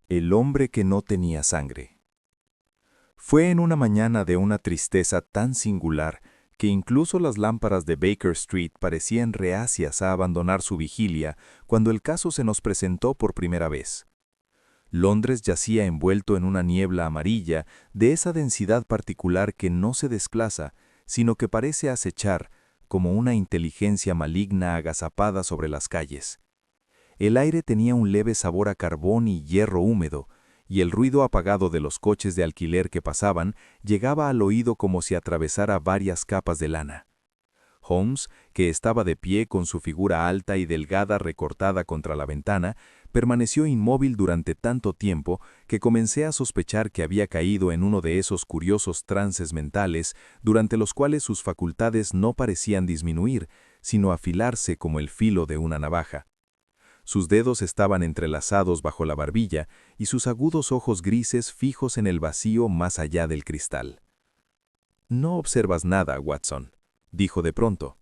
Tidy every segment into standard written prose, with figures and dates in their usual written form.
El hombre que no tenía sangre. Fue en una mañana de una tristeza tan singular que incluso las lámparas de Baker Street parecían reacias a abandonar su vigilia cuando el caso se nos presentó por primera vez. Londres yacía envuelto en una niebla amarilla de esa densidad particular que no se desplaza, sino que parece acechar, como una inteligencia maligna agazapada sobre las calles. El aire tenía un leve sabor a carbón y hierro húmedo, y el ruido apagado de los coches de alquiler que pasaban llegaba al oído como si atravesara varias capas de lana. Holmes, que estaba de pie con su figura alta y delgada recortada contra la ventana, permaneció inmóvil durante tanto tiempo que comencé a sospechar que había caído en uno de esos curiosos trances mentales durante los cuales sus facultades no parecían disminuir, sino afilarse como el filo de una navaja. Sus dedos estaban entrelazados bajo la barbilla y sus agudos ojos grises fijos en el vacío más allá del cristal. «No observas nada, Watson», dijo de pronto.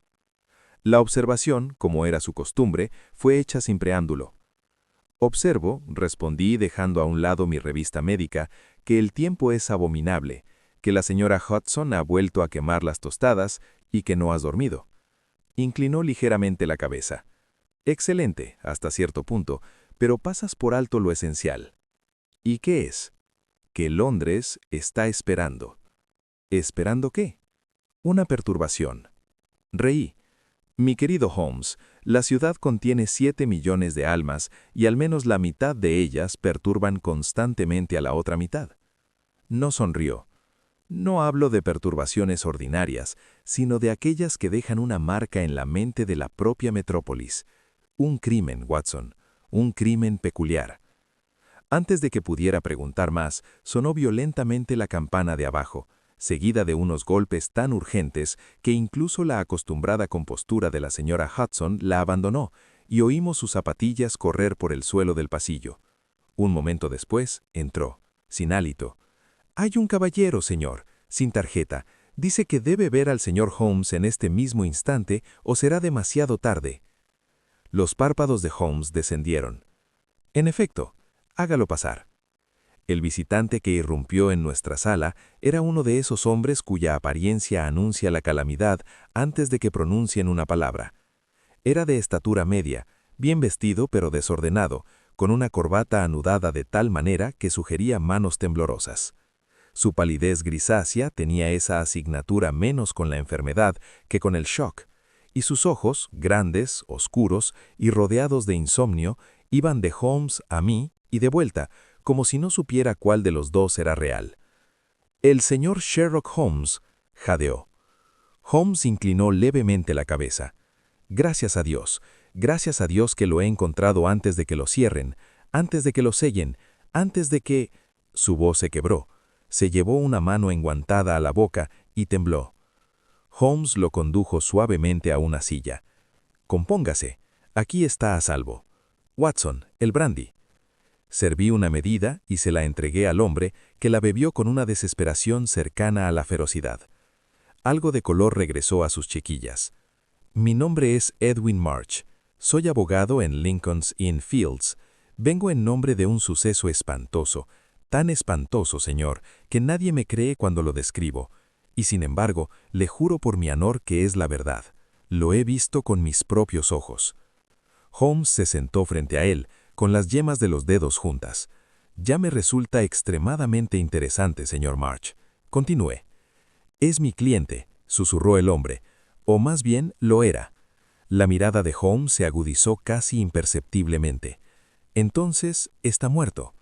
La observación, como era su costumbre, fue hecha sin preámbulo. «Observo», respondí dejando a un lado mi revista médica, «que el tiempo es abominable, que la señora Hudson ha vuelto a quemar las tostadas y que no has dormido». Inclinó ligeramente la cabeza. «Excelente, hasta cierto punto, pero pasas por alto lo esencial». «¿Y qué es?» «Que Londres está esperando». «¿Esperando qué?» «Una perturbación». Reí. «Mi querido Holmes, la ciudad contiene 7 millones de almas y al menos la mitad de ellas perturban constantemente a la otra mitad». No sonrió. «No hablo de perturbaciones ordinarias, sino de aquellas que dejan una marca en la mente de la propia metrópolis. Un crimen, Watson, un crimen peculiar». Antes de que pudiera preguntar más, sonó violentamente la campana de abajo, seguida de unos golpes tan urgentes que incluso la acostumbrada compostura de la señora Hudson la abandonó y oímos sus zapatillas correr por el suelo del pasillo. Un momento después, entró, sin hálito. «Hay un caballero, señor, sin tarjeta. Dice que debe ver al señor Holmes en este mismo instante o será demasiado tarde». Los párpados de Holmes descendieron. «En efecto, hágalo pasar». El visitante que irrumpió en nuestra sala era uno de esos hombres cuya apariencia anuncia la calamidad antes de que pronuncien una palabra. Era de estatura media, bien vestido pero desordenado, con una corbata anudada de tal manera que sugería manos temblorosas. Su palidez grisácea tenía esa asignatura menos con la enfermedad que con el shock, y sus ojos, grandes, oscuros y rodeados de insomnio, iban de Holmes a mí y de vuelta, como si no supiera cuál de los dos era real. «El señor Sherlock Holmes», jadeó. Holmes inclinó levemente la cabeza. Gracias a Dios que lo he encontrado antes de que lo cierren, antes de que lo sellen, antes de que...». Su voz se quebró. Se llevó una mano enguantada a la boca y tembló. Holmes lo condujo suavemente a una silla. «Compóngase. Aquí está a salvo. Watson, el brandy». Serví una medida y se la entregué al hombre, que la bebió con una desesperación cercana a la ferocidad. Algo de color regresó a sus chiquillas. «Mi nombre es Edwin March. Soy abogado en Lincoln's Inn Fields. Vengo en nombre de un suceso espantoso, tan espantoso, señor, que nadie me cree cuando lo describo. Y sin embargo, le juro por mi honor que es la verdad. Lo he visto con mis propios ojos». Holmes se sentó frente a él, con las yemas de los dedos juntas. «Ya me resulta extremadamente interesante, señor March. Continúe». «Es mi cliente», susurró el hombre, o más bien lo era. La mirada de Holmes se agudizó casi imperceptiblemente. «Entonces, ¿está muerto?»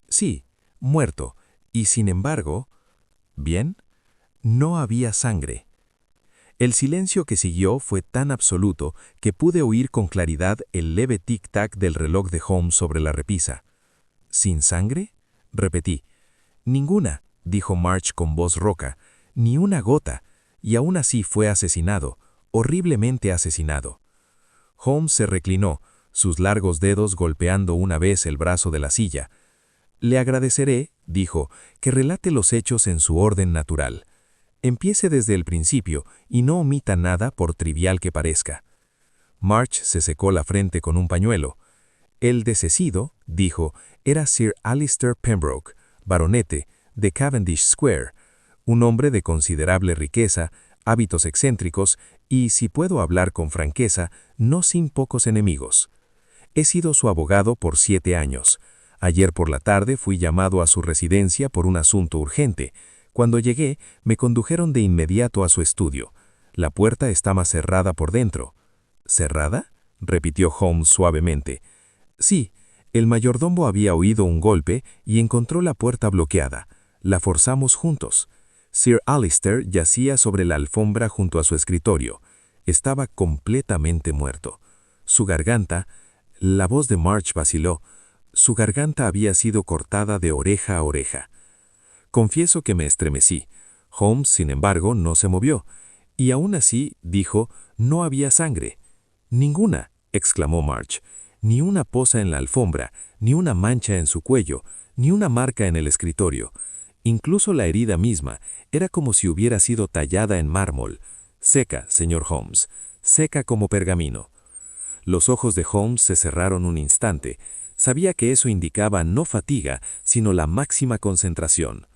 «Sí, muerto. Y sin embargo...» «¿Bien?» «No había sangre». El silencio que siguió fue tan absoluto que pude oír con claridad el leve tic-tac del reloj de Holmes sobre la repisa. «¿Sin sangre?», repetí. «Ninguna», dijo March con voz roca, «ni una gota, y aún así fue asesinado, horriblemente asesinado». Holmes se reclinó, sus largos dedos golpeando una vez el brazo de la silla. «Le agradeceré», dijo, «que relate los hechos en su orden natural. Empiece desde el principio y no omita nada por trivial que parezca». March se secó la frente con un pañuelo. El decesido, dijo, era Sir Alistair Pembroke, baronete, de Cavendish Square, un hombre de considerable riqueza, hábitos excéntricos y, si puedo hablar con franqueza, no sin pocos enemigos. He sido su abogado por 7 años. Ayer por la tarde fui llamado a su residencia por un asunto urgente. Cuando llegué, me condujeron de inmediato a su estudio. La puerta estaba cerrada por dentro. ¿Cerrada?, repitió Holmes suavemente. Sí, el mayordomo había oído un golpe y encontró la puerta bloqueada. La forzamos juntos. Sir Alistair yacía sobre la alfombra junto a su escritorio. Estaba completamente muerto. Su garganta... La voz de March vaciló. Su garganta había sido cortada de oreja a oreja. Confieso que me estremecí. Holmes, sin embargo, no se movió. Y aún así, dijo, no había sangre. Ninguna, exclamó March. Ni una poza en la alfombra, ni una mancha en su cuello, ni una marca en el escritorio. Incluso la herida misma era como si hubiera sido tallada en mármol. Seca, señor Holmes, seca como pergamino. Los ojos de Holmes se cerraron un instante. Sabía que eso indicaba no fatiga, sino la máxima concentración.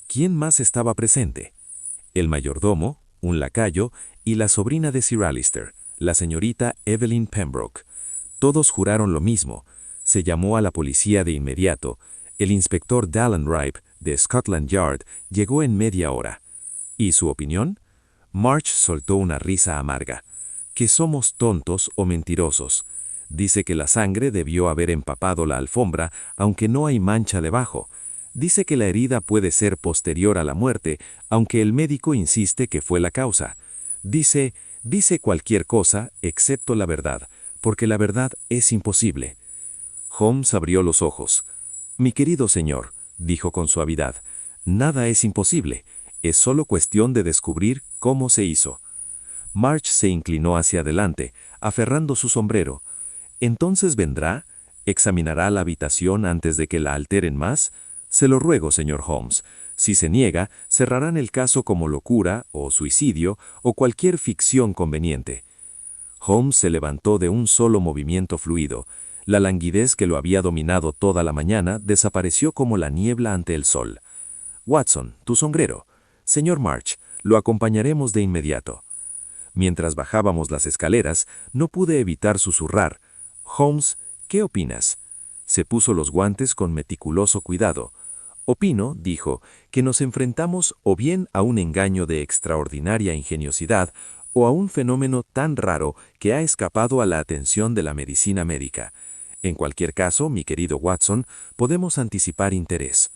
¿Quién más estaba presente? El mayordomo, un lacayo, y la sobrina de Sir Alistair, la señorita Evelyn Pembroke. Todos juraron lo mismo. Se llamó a la policía de inmediato. El inspector Dallenripe, de Scotland Yard, llegó en media hora. ¿Y su opinión? March soltó una risa amarga. Que somos tontos o mentirosos. Dice que la sangre debió haber empapado la alfombra, aunque no hay mancha debajo. Dice que la herida puede ser posterior a la muerte, aunque el médico insiste que fue la causa. Dice cualquier cosa excepto la verdad, porque la verdad es imposible. Holmes abrió los ojos. Mi querido señor, dijo con suavidad, nada es imposible, es solo cuestión de descubrir cómo se hizo. March se inclinó hacia adelante, aferrando su sombrero. ¿Entonces vendrá? ¿Examinará la habitación antes de que la alteren más? Se lo ruego, señor Holmes. Si se niega, cerrarán el caso como locura, o suicidio, o cualquier ficción conveniente. Holmes se levantó de un solo movimiento fluido. La languidez que lo había dominado toda la mañana desapareció como la niebla ante el sol. Watson, tu sombrero. Señor March, lo acompañaremos de inmediato. Mientras bajábamos las escaleras, no pude evitar susurrar. Holmes, ¿qué opinas? Se puso los guantes con meticuloso cuidado. Opino, dijo, que nos enfrentamos o bien a un engaño de extraordinaria ingeniosidad o a un fenómeno tan raro que ha escapado a la atención de la medicina médica. En cualquier caso, mi querido Watson, podemos anticipar interés.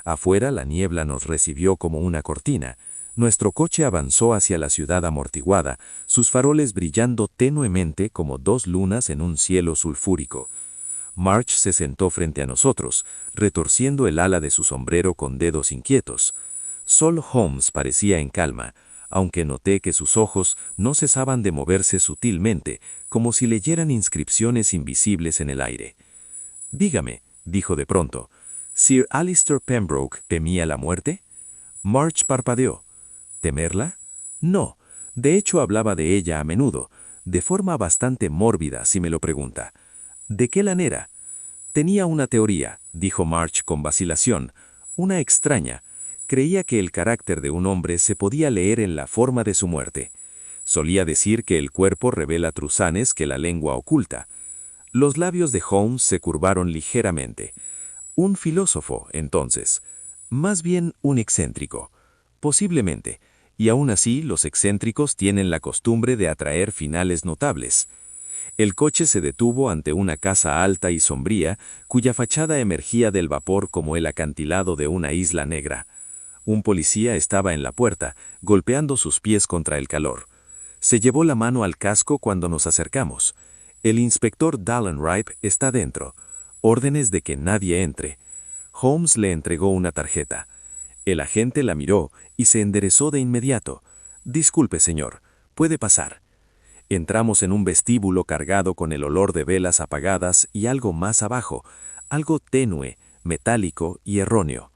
Afuera la niebla nos recibió como una cortina. Nuestro coche avanzó hacia la ciudad amortiguada, sus faroles brillando tenuemente como 2 lunas en un cielo sulfúrico. March se sentó frente a nosotros, retorciendo el ala de su sombrero con dedos inquietos. Solo Holmes parecía en calma, aunque noté que sus ojos no cesaban de moverse sutilmente, como si leyeran inscripciones invisibles en el aire. «Dígame», dijo de pronto, «¿Sir Alistair Pembroke temía la muerte?» March parpadeó. ¿Temerla? No. De hecho, hablaba de ella a menudo, de forma bastante mórbida, si me lo pregunta. ¿De qué manera? Tenía una teoría, dijo March con vacilación, una extraña. Creía que el carácter de un hombre se podía leer en la forma de su muerte. Solía decir que el cuerpo revela truzanes que la lengua oculta. Los labios de Holmes se curvaron ligeramente. Un filósofo, entonces. Más bien un excéntrico. Posiblemente. Y aún así, los excéntricos tienen la costumbre de atraer finales notables. El coche se detuvo ante una casa alta y sombría, cuya fachada emergía del vapor como el acantilado de una isla negra. Un policía estaba en la puerta, golpeando sus pies contra el calor. Se llevó la mano al casco cuando nos acercamos. El inspector Dallenripe está dentro. Órdenes de que nadie entre. Holmes le entregó una tarjeta. El agente la miró y se enderezó de inmediato. «Disculpe, señor, puede pasar». Entramos en un vestíbulo cargado con el olor de velas apagadas y algo más abajo, algo tenue, metálico y erróneo.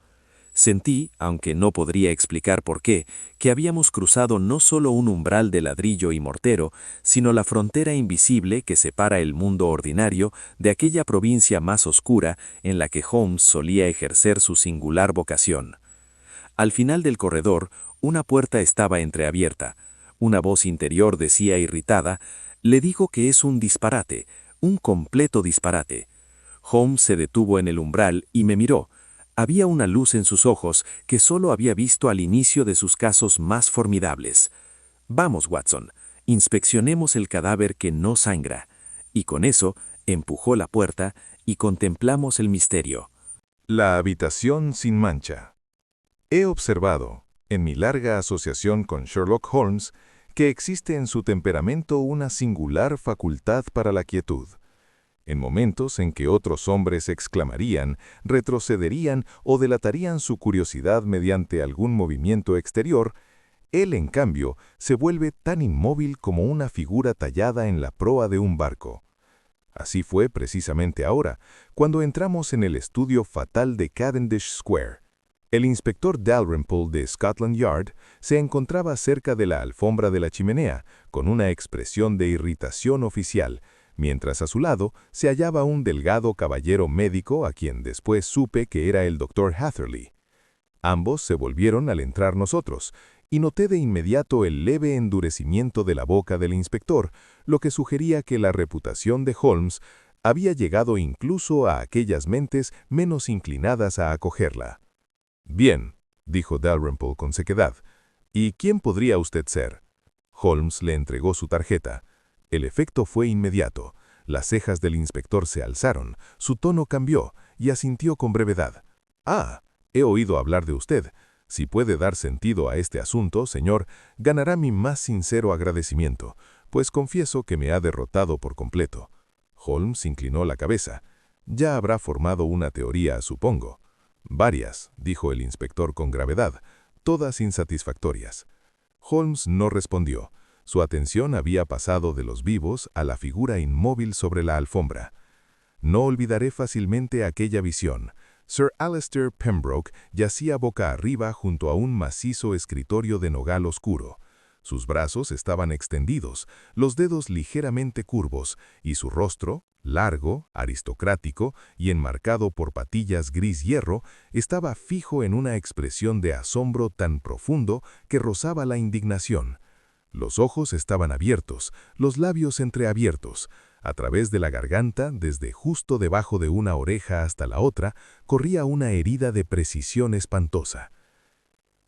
Sentí, aunque no podría explicar por qué, que habíamos cruzado no solo un umbral de ladrillo y mortero, sino la frontera invisible que separa el mundo ordinario de aquella provincia más oscura en la que Holmes solía ejercer su singular vocación. Al final del corredor, una puerta estaba entreabierta. Una voz interior decía irritada: «Le digo que es un disparate, un completo disparate». Holmes se detuvo en el umbral y me miró. Había una luz en sus ojos que solo había visto al inicio de sus casos más formidables. «Vamos, Watson, inspeccionemos el cadáver que no sangra». Y con eso empujó la puerta y contemplamos el misterio. La habitación sin mancha. He observado, en mi larga asociación con Sherlock Holmes, que existe en su temperamento una singular facultad para la quietud. En momentos en que otros hombres exclamarían, retrocederían o delatarían su curiosidad mediante algún movimiento exterior, él, en cambio, se vuelve tan inmóvil como una figura tallada en la proa de un barco. Así fue precisamente ahora, cuando entramos en el estudio fatal de Cavendish Square. El inspector Dalrymple de Scotland Yard se encontraba cerca de la alfombra de la chimenea, con una expresión de irritación oficial, mientras a su lado se hallaba un delgado caballero médico a quien después supe que era el Dr. Hatherley. Ambos se volvieron al entrar nosotros, y noté de inmediato el leve endurecimiento de la boca del inspector, lo que sugería que la reputación de Holmes había llegado incluso a aquellas mentes menos inclinadas a acogerla. «Bien», dijo Dalrymple con sequedad. «¿Y quién podría usted ser?» Holmes le entregó su tarjeta. El efecto fue inmediato. Las cejas del inspector se alzaron, su tono cambió y asintió con brevedad. «Ah, he oído hablar de usted. Si puede dar sentido a este asunto, señor, ganará mi más sincero agradecimiento, pues confieso que me ha derrotado por completo». Holmes inclinó la cabeza. «Ya habrá formado una teoría, supongo». «Varias», dijo el inspector con gravedad, «todas insatisfactorias». Holmes no respondió. Su atención había pasado de los vivos a la figura inmóvil sobre la alfombra. No olvidaré fácilmente aquella visión. Sir Alistair Pembroke yacía boca arriba junto a un macizo escritorio de nogal oscuro. Sus brazos estaban extendidos, los dedos ligeramente curvos, y su rostro, largo, aristocrático y enmarcado por patillas gris hierro, estaba fijo en una expresión de asombro tan profundo que rozaba la indignación. Los ojos estaban abiertos, los labios entreabiertos. A través de la garganta, desde justo debajo de una oreja hasta la otra, corría una herida de precisión espantosa.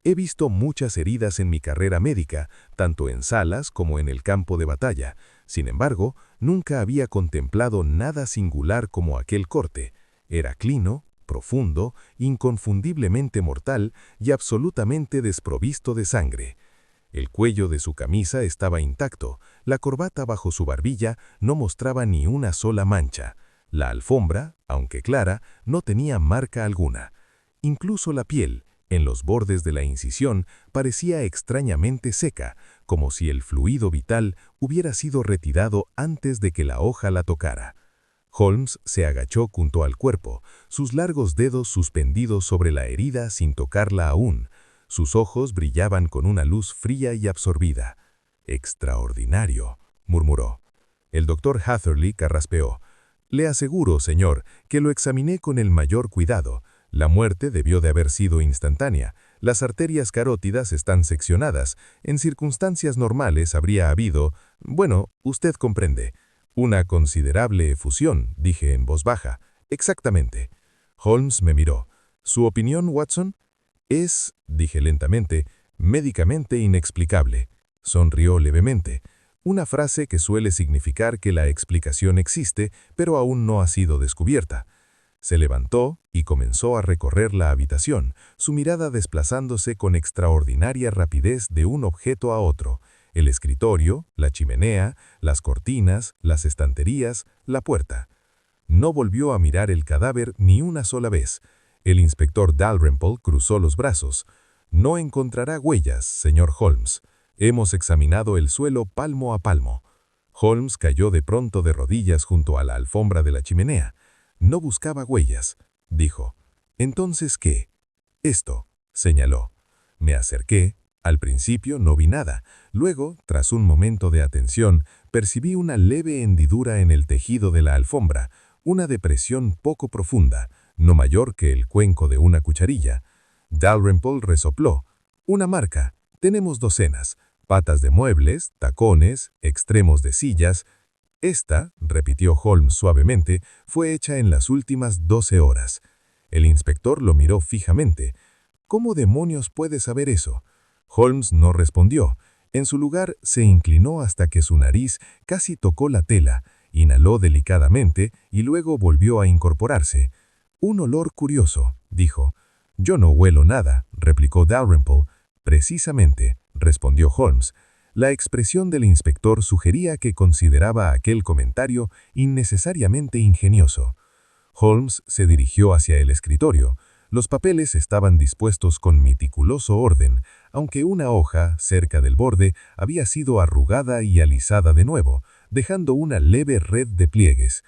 He visto muchas heridas en mi carrera médica, tanto en salas como en el campo de batalla. Sin embargo, nunca había contemplado nada singular como aquel corte. Era clino, profundo, inconfundiblemente mortal y absolutamente desprovisto de sangre. El cuello de su camisa estaba intacto, la corbata bajo su barbilla no mostraba ni una sola mancha. La alfombra, aunque clara, no tenía marca alguna. Incluso la piel, en los bordes de la incisión, parecía extrañamente seca, como si el fluido vital hubiera sido retirado antes de que la hoja la tocara. Holmes se agachó junto al cuerpo, sus largos dedos suspendidos sobre la herida sin tocarla aún. Sus ojos brillaban con una luz fría y absorbida. «Extraordinario», murmuró. El doctor Hatherley carraspeó. «Le aseguro, señor, que lo examiné con el mayor cuidado. La muerte debió de haber sido instantánea. Las arterias carótidas están seccionadas. En circunstancias normales habría habido, bueno, usted comprende, una considerable efusión», dije en voz baja. «Exactamente». Holmes me miró. «¿Su opinión, Watson?» «Es», dije lentamente, «médicamente inexplicable». Sonrió levemente. Una frase que suele significar que la explicación existe, pero aún no ha sido descubierta. Se levantó y comenzó a recorrer la habitación, su mirada desplazándose con extraordinaria rapidez de un objeto a otro: el escritorio, la chimenea, las cortinas, las estanterías, la puerta. No volvió a mirar el cadáver ni una sola vez. El inspector Dalrymple cruzó los brazos. «No encontrará huellas, señor Holmes. Hemos examinado el suelo palmo a palmo». Holmes cayó de pronto de rodillas junto a la alfombra de la chimenea. «No buscaba huellas», dijo. «¿Entonces qué?» «Esto». señaló. Me acerqué. Al principio no vi nada. Luego, tras un momento de atención, percibí una leve hendidura en el tejido de la alfombra, una depresión poco profunda, no mayor que el cuenco de una cucharilla. Dalrymple resopló. Una marca. Tenemos docenas. Patas de muebles, tacones, extremos de sillas. Esta, repitió Holmes suavemente, fue hecha en las últimas 12 horas. El inspector lo miró fijamente. ¿Cómo demonios puede saber eso? Holmes no respondió. En su lugar se inclinó hasta que su nariz casi tocó la tela, inhaló delicadamente y luego volvió a incorporarse. Un olor curioso, dijo. Yo no huelo nada, replicó Dalrymple. Precisamente, respondió Holmes. La expresión del inspector sugería que consideraba aquel comentario innecesariamente ingenioso. Holmes se dirigió hacia el escritorio. Los papeles estaban dispuestos con meticuloso orden, aunque una hoja, cerca del borde, había sido arrugada y alisada de nuevo, dejando una leve red de pliegues.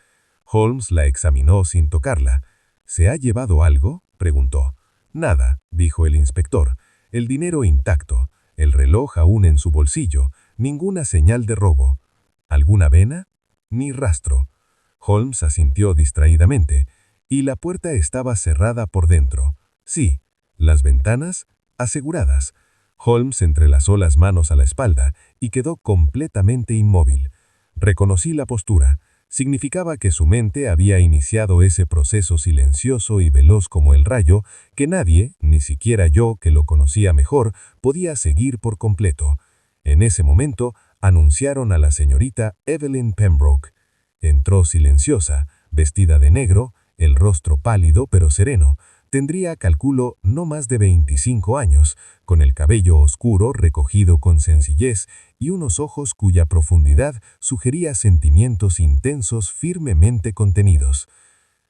Holmes la examinó sin tocarla. ¿Se ha llevado algo?, preguntó. Nada, dijo el inspector. El dinero intacto, el reloj aún en su bolsillo, ninguna señal de robo. ¿Alguna vena? Ni rastro. Holmes asintió distraídamente. Y la puerta estaba cerrada por dentro. Sí. Las ventanas, aseguradas. Holmes entrelazó las manos a la espalda y quedó completamente inmóvil. Reconocí la postura. Significaba que su mente había iniciado ese proceso silencioso y veloz como el rayo, que nadie, ni siquiera yo que lo conocía mejor, podía seguir por completo. En ese momento, anunciaron a la señorita Evelyn Pembroke. Entró silenciosa, vestida de negro, el rostro pálido pero sereno. Tendría, calculo, no más de 25 años, con el cabello oscuro recogido con sencillez y unos ojos cuya profundidad sugería sentimientos intensos firmemente contenidos.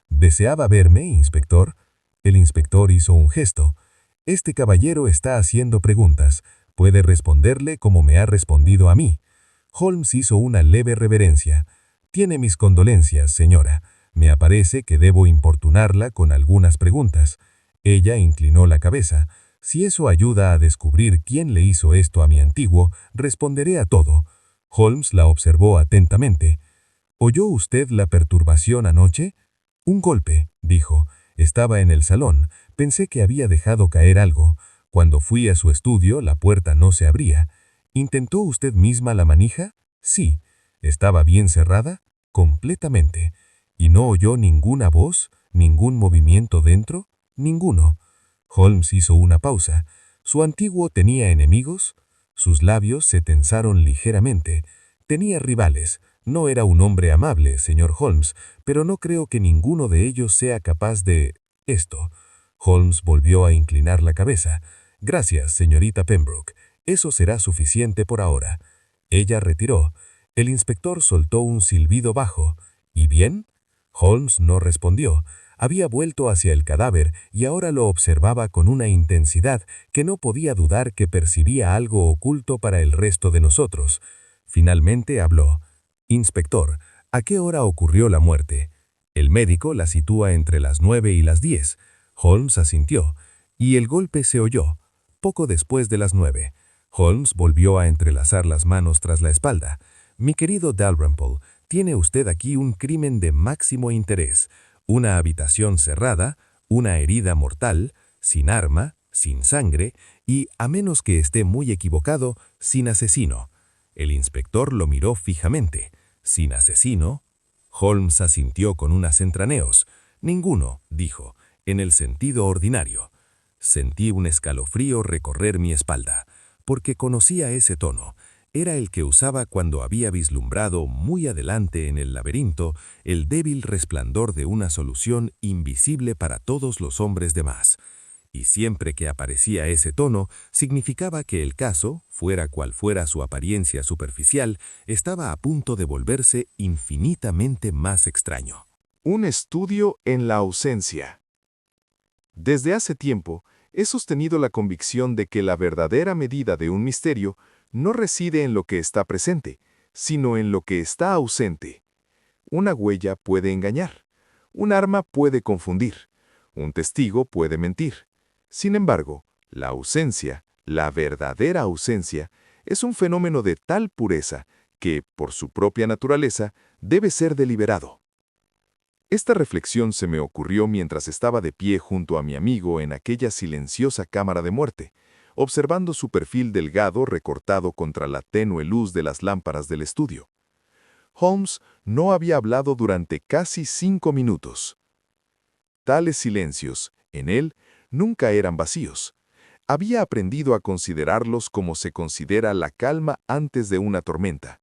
¿Deseaba verme, inspector? El inspector hizo un gesto. Este caballero está haciendo preguntas. Puede responderle como me ha respondido a mí. Holmes hizo una leve reverencia. Tiene mis condolencias, señora. Me aparece que debo importunarla con algunas preguntas. Ella inclinó la cabeza. Si eso ayuda a descubrir quién le hizo esto a mi antiguo, responderé a todo. Holmes la observó atentamente. ¿Oyó usted la perturbación anoche? Un golpe, dijo. Estaba en el salón. Pensé que había dejado caer algo. Cuando fui a su estudio, la puerta no se abría. ¿Intentó usted misma la manija? Sí. ¿Estaba bien cerrada? Completamente. ¿Y no oyó ninguna voz, ningún movimiento dentro? Ninguno. Holmes hizo una pausa. ¿Su antiguo tenía enemigos? Sus labios se tensaron ligeramente. Tenía rivales. No era un hombre amable, señor Holmes, pero no creo que ninguno de ellos sea capaz de... esto. Holmes volvió a inclinar la cabeza. Gracias, señorita Pembroke. Eso será suficiente por ahora. Ella retiró. El inspector soltó un silbido bajo. ¿Y bien? Holmes no respondió. Había vuelto hacia el cadáver y ahora lo observaba con una intensidad que no podía dudar que percibía algo oculto para el resto de nosotros. Finalmente habló. Inspector, ¿a qué hora ocurrió la muerte? El médico la sitúa entre las 9 y las 10. Holmes asintió. Y el golpe se oyó. Poco después de las 9. Holmes volvió a entrelazar las manos tras la espalda. Mi querido Dalrymple, tiene usted aquí un crimen de máximo interés. Una habitación cerrada, una herida mortal, sin arma, sin sangre y, a menos que esté muy equivocado, sin asesino. El inspector lo miró fijamente. ¿Sin asesino? Holmes asintió con unas entraneos. Ninguno, dijo, en el sentido ordinario. Sentí un escalofrío recorrer mi espalda, porque conocía ese tono. Era el que usaba cuando había vislumbrado muy adelante en el laberinto el débil resplandor de una solución invisible para todos los hombres de más. Y siempre que aparecía ese tono, significaba que el caso, fuera cual fuera su apariencia superficial, estaba a punto de volverse infinitamente más extraño. Un estudio en la ausencia. Desde hace tiempo, he sostenido la convicción de que la verdadera medida de un misterio no reside en lo que está presente, sino en lo que está ausente. Una huella puede engañar, un arma puede confundir, un testigo puede mentir. Sin embargo, La ausencia, la verdadera ausencia, es un fenómeno de tal pureza que, por su propia naturaleza, debe ser deliberado. Esta reflexión se me ocurrió mientras estaba de pie junto a mi amigo en aquella silenciosa cámara de muerte, observando su perfil delgado recortado contra la tenue luz de las lámparas del estudio. Holmes no había hablado durante casi 5 minutos. Tales silencios, en él, nunca eran vacíos. Había aprendido a considerarlos como se considera la calma antes de una tormenta,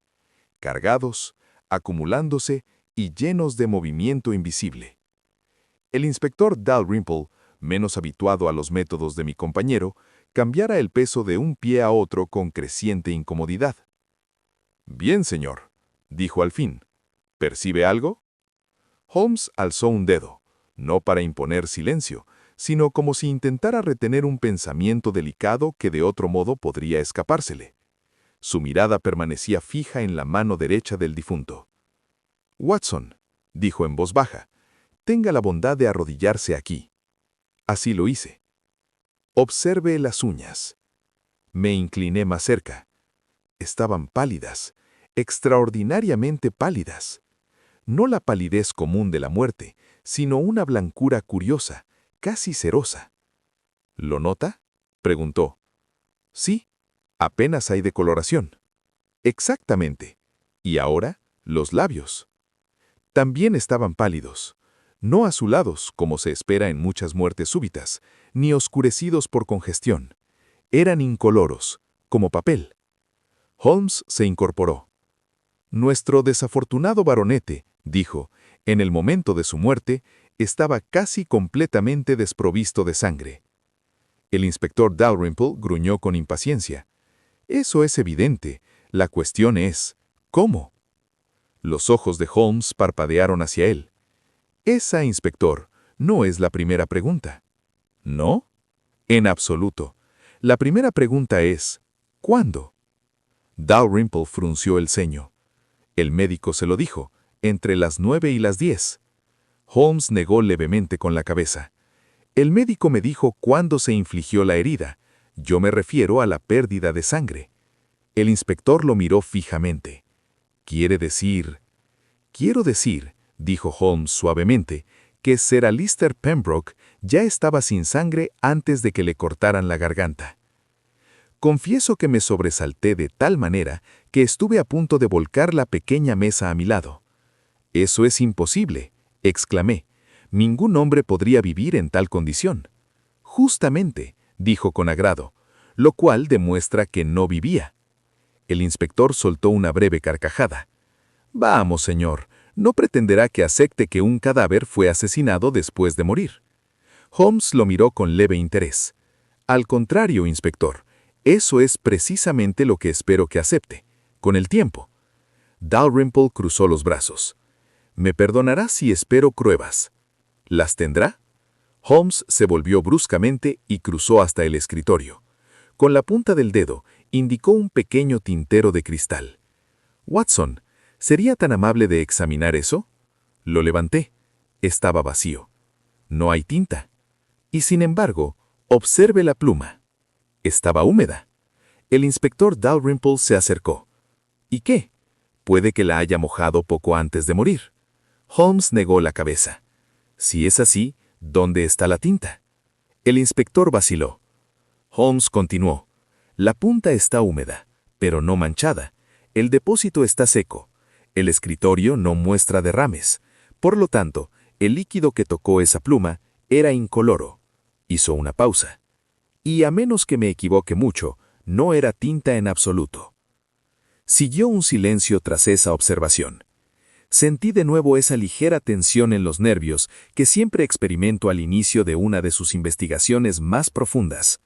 cargados, acumulándose y llenos de movimiento invisible. El inspector Dalrymple, menos habituado a los métodos de mi compañero, cambiara el peso de un pie a otro con creciente incomodidad. «Bien, señor», dijo al fin. «¿Percibe algo?» Holmes alzó un dedo, no para imponer silencio, sino como si intentara retener un pensamiento delicado que de otro modo podría escapársele. Su mirada permanecía fija en la mano derecha del difunto. «Watson», dijo en voz baja, «tenga la bondad de arrodillarse aquí». Así lo hice. «Observe las uñas». Me incliné más cerca. Estaban pálidas, extraordinariamente pálidas. No la palidez común de la muerte, sino una blancura curiosa, casi cerosa. «¿Lo nota?», preguntó. «Sí, apenas hay decoloración». «Exactamente. Y ahora, los labios». También estaban pálidos, no azulados, como se espera en muchas muertes súbitas, ni oscurecidos por congestión. Eran incoloros, como papel. Holmes se incorporó. «Nuestro desafortunado baronete», dijo, «en el momento de su muerte, estaba casi completamente desprovisto de sangre». El inspector Dalrymple gruñó con impaciencia. «Eso es evidente. La cuestión es, ¿cómo?». Los ojos de Holmes parpadearon hacia él. «Esa, inspector, no es la primera pregunta». «¿No?». «En absoluto. La primera pregunta es, ¿cuándo?». Dalrymple frunció el ceño. «El médico se lo dijo, entre las 9 y las 10». Holmes negó levemente con la cabeza. «El médico me dijo cuándo se infligió la herida. Yo me refiero a la pérdida de sangre». El inspector lo miró fijamente. «¿Quiere decir...?» «Quiero decir», dijo Holmes suavemente, «que Sir Alister Pembroke ya estaba sin sangre antes de que le cortaran la garganta». Confieso que me sobresalté de tal manera que estuve a punto de volcar la pequeña mesa a mi lado. «Eso es imposible», exclamé. «Ningún hombre podría vivir en tal condición». «Justamente», dijo con agrado, lo cual demuestra que no vivía. El inspector soltó una breve carcajada. «Vamos, señor, no pretenderá que acepte que un cadáver fue asesinado después de morir». Holmes lo miró con leve interés. «Al contrario, inspector, eso es precisamente lo que espero que acepte, con el tiempo». Dalrymple cruzó los brazos. «Me perdonará si espero pruebas». «¿Las tendrá?». Holmes se volvió bruscamente y cruzó hasta el escritorio. Con la punta del dedo, indicó un pequeño tintero de cristal. «Watson, ¿sería tan amable de examinar eso?». Lo levanté. Estaba vacío. No hay tinta. Y sin embargo, observe la pluma. Estaba húmeda. El inspector Dalrymple se acercó. «¿Y qué? Puede que la haya mojado poco antes de morir». Holmes negó la cabeza. «Si es así, ¿dónde está la tinta?». El inspector vaciló. Holmes continuó. «La punta está húmeda, pero no manchada. El depósito está seco. El escritorio no muestra derrames. Por lo tanto, el líquido que tocó esa pluma era incoloro». Hizo una pausa. «Y a menos que me equivoque mucho, no era tinta en absoluto». Siguió un silencio tras esa observación. Sentí de nuevo esa ligera tensión en los nervios que siempre experimento al inicio de una de sus investigaciones más profundas.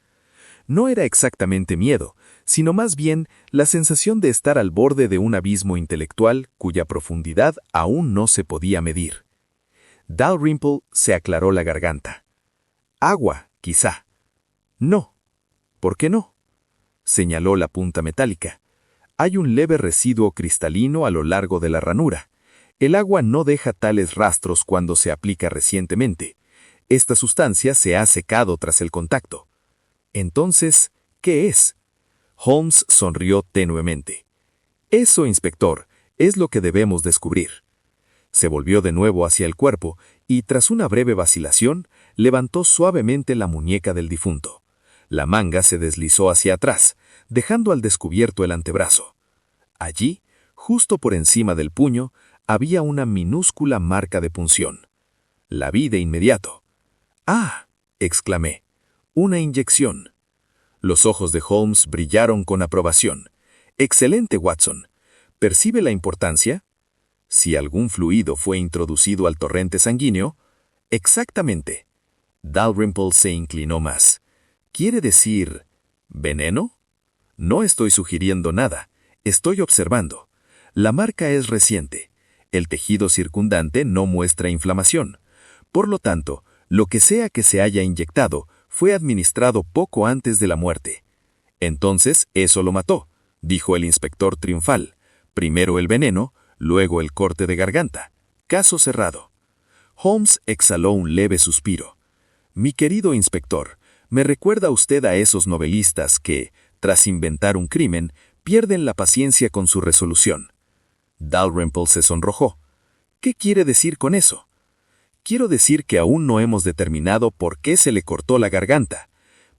No era exactamente miedo, sino más bien la sensación de estar al borde de un abismo intelectual cuya profundidad aún no se podía medir. Dalrymple se aclaró la garganta. «Agua, quizá». «No». «¿Por qué no?». Señaló la punta metálica. «Hay un leve residuo cristalino a lo largo de la ranura. El agua no deja tales rastros cuando se aplica recientemente. Esta sustancia se ha secado tras el contacto». Entonces, ¿qué es? Holmes sonrió tenuemente. Eso, inspector, es lo que debemos descubrir. Se volvió de nuevo hacia el cuerpo y, tras una breve vacilación, levantó suavemente la muñeca del difunto. La manga se deslizó hacia atrás, dejando al descubierto el antebrazo. Allí, justo por encima del puño, había una minúscula marca de punción. La vi de inmediato. ¡Ah!, exclamé. Una inyección. Los ojos de Holmes brillaron con aprobación. «Excelente, Watson. ¿Percibe la importancia? Si algún fluido fue introducido al torrente sanguíneo...» «Exactamente». Dalrymple se inclinó más. «¿Quiere decir... veneno?» «No estoy sugiriendo nada. Estoy observando. La marca es reciente. El tejido circundante no muestra inflamación. Por lo tanto, lo que sea que se haya inyectado fue administrado poco antes de la muerte». «Entonces, eso lo mató», dijo el inspector triunfal. «Primero el veneno, luego el corte de garganta. Caso cerrado». Holmes exhaló un leve suspiro. «Mi querido inspector, me recuerda usted a esos novelistas que, tras inventar un crimen, pierden la paciencia con su resolución». Dalrymple se sonrojó. «¿Qué quiere decir con eso?» «Quiero decir que aún no hemos determinado por qué se le cortó la garganta,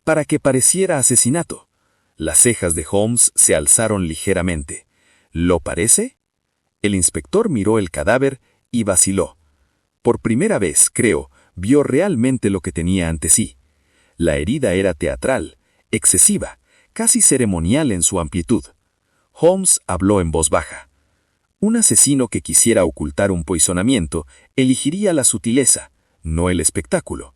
para que pareciera asesinato». Las cejas de Holmes se alzaron ligeramente. «¿Lo parece?» El inspector miró el cadáver y vaciló. Por primera vez, creo, vio realmente lo que tenía ante sí. La herida era teatral, excesiva, casi ceremonial en su amplitud. Holmes habló en voz baja. «Un asesino que quisiera ocultar un poisonamiento elegiría la sutileza, no el espectáculo.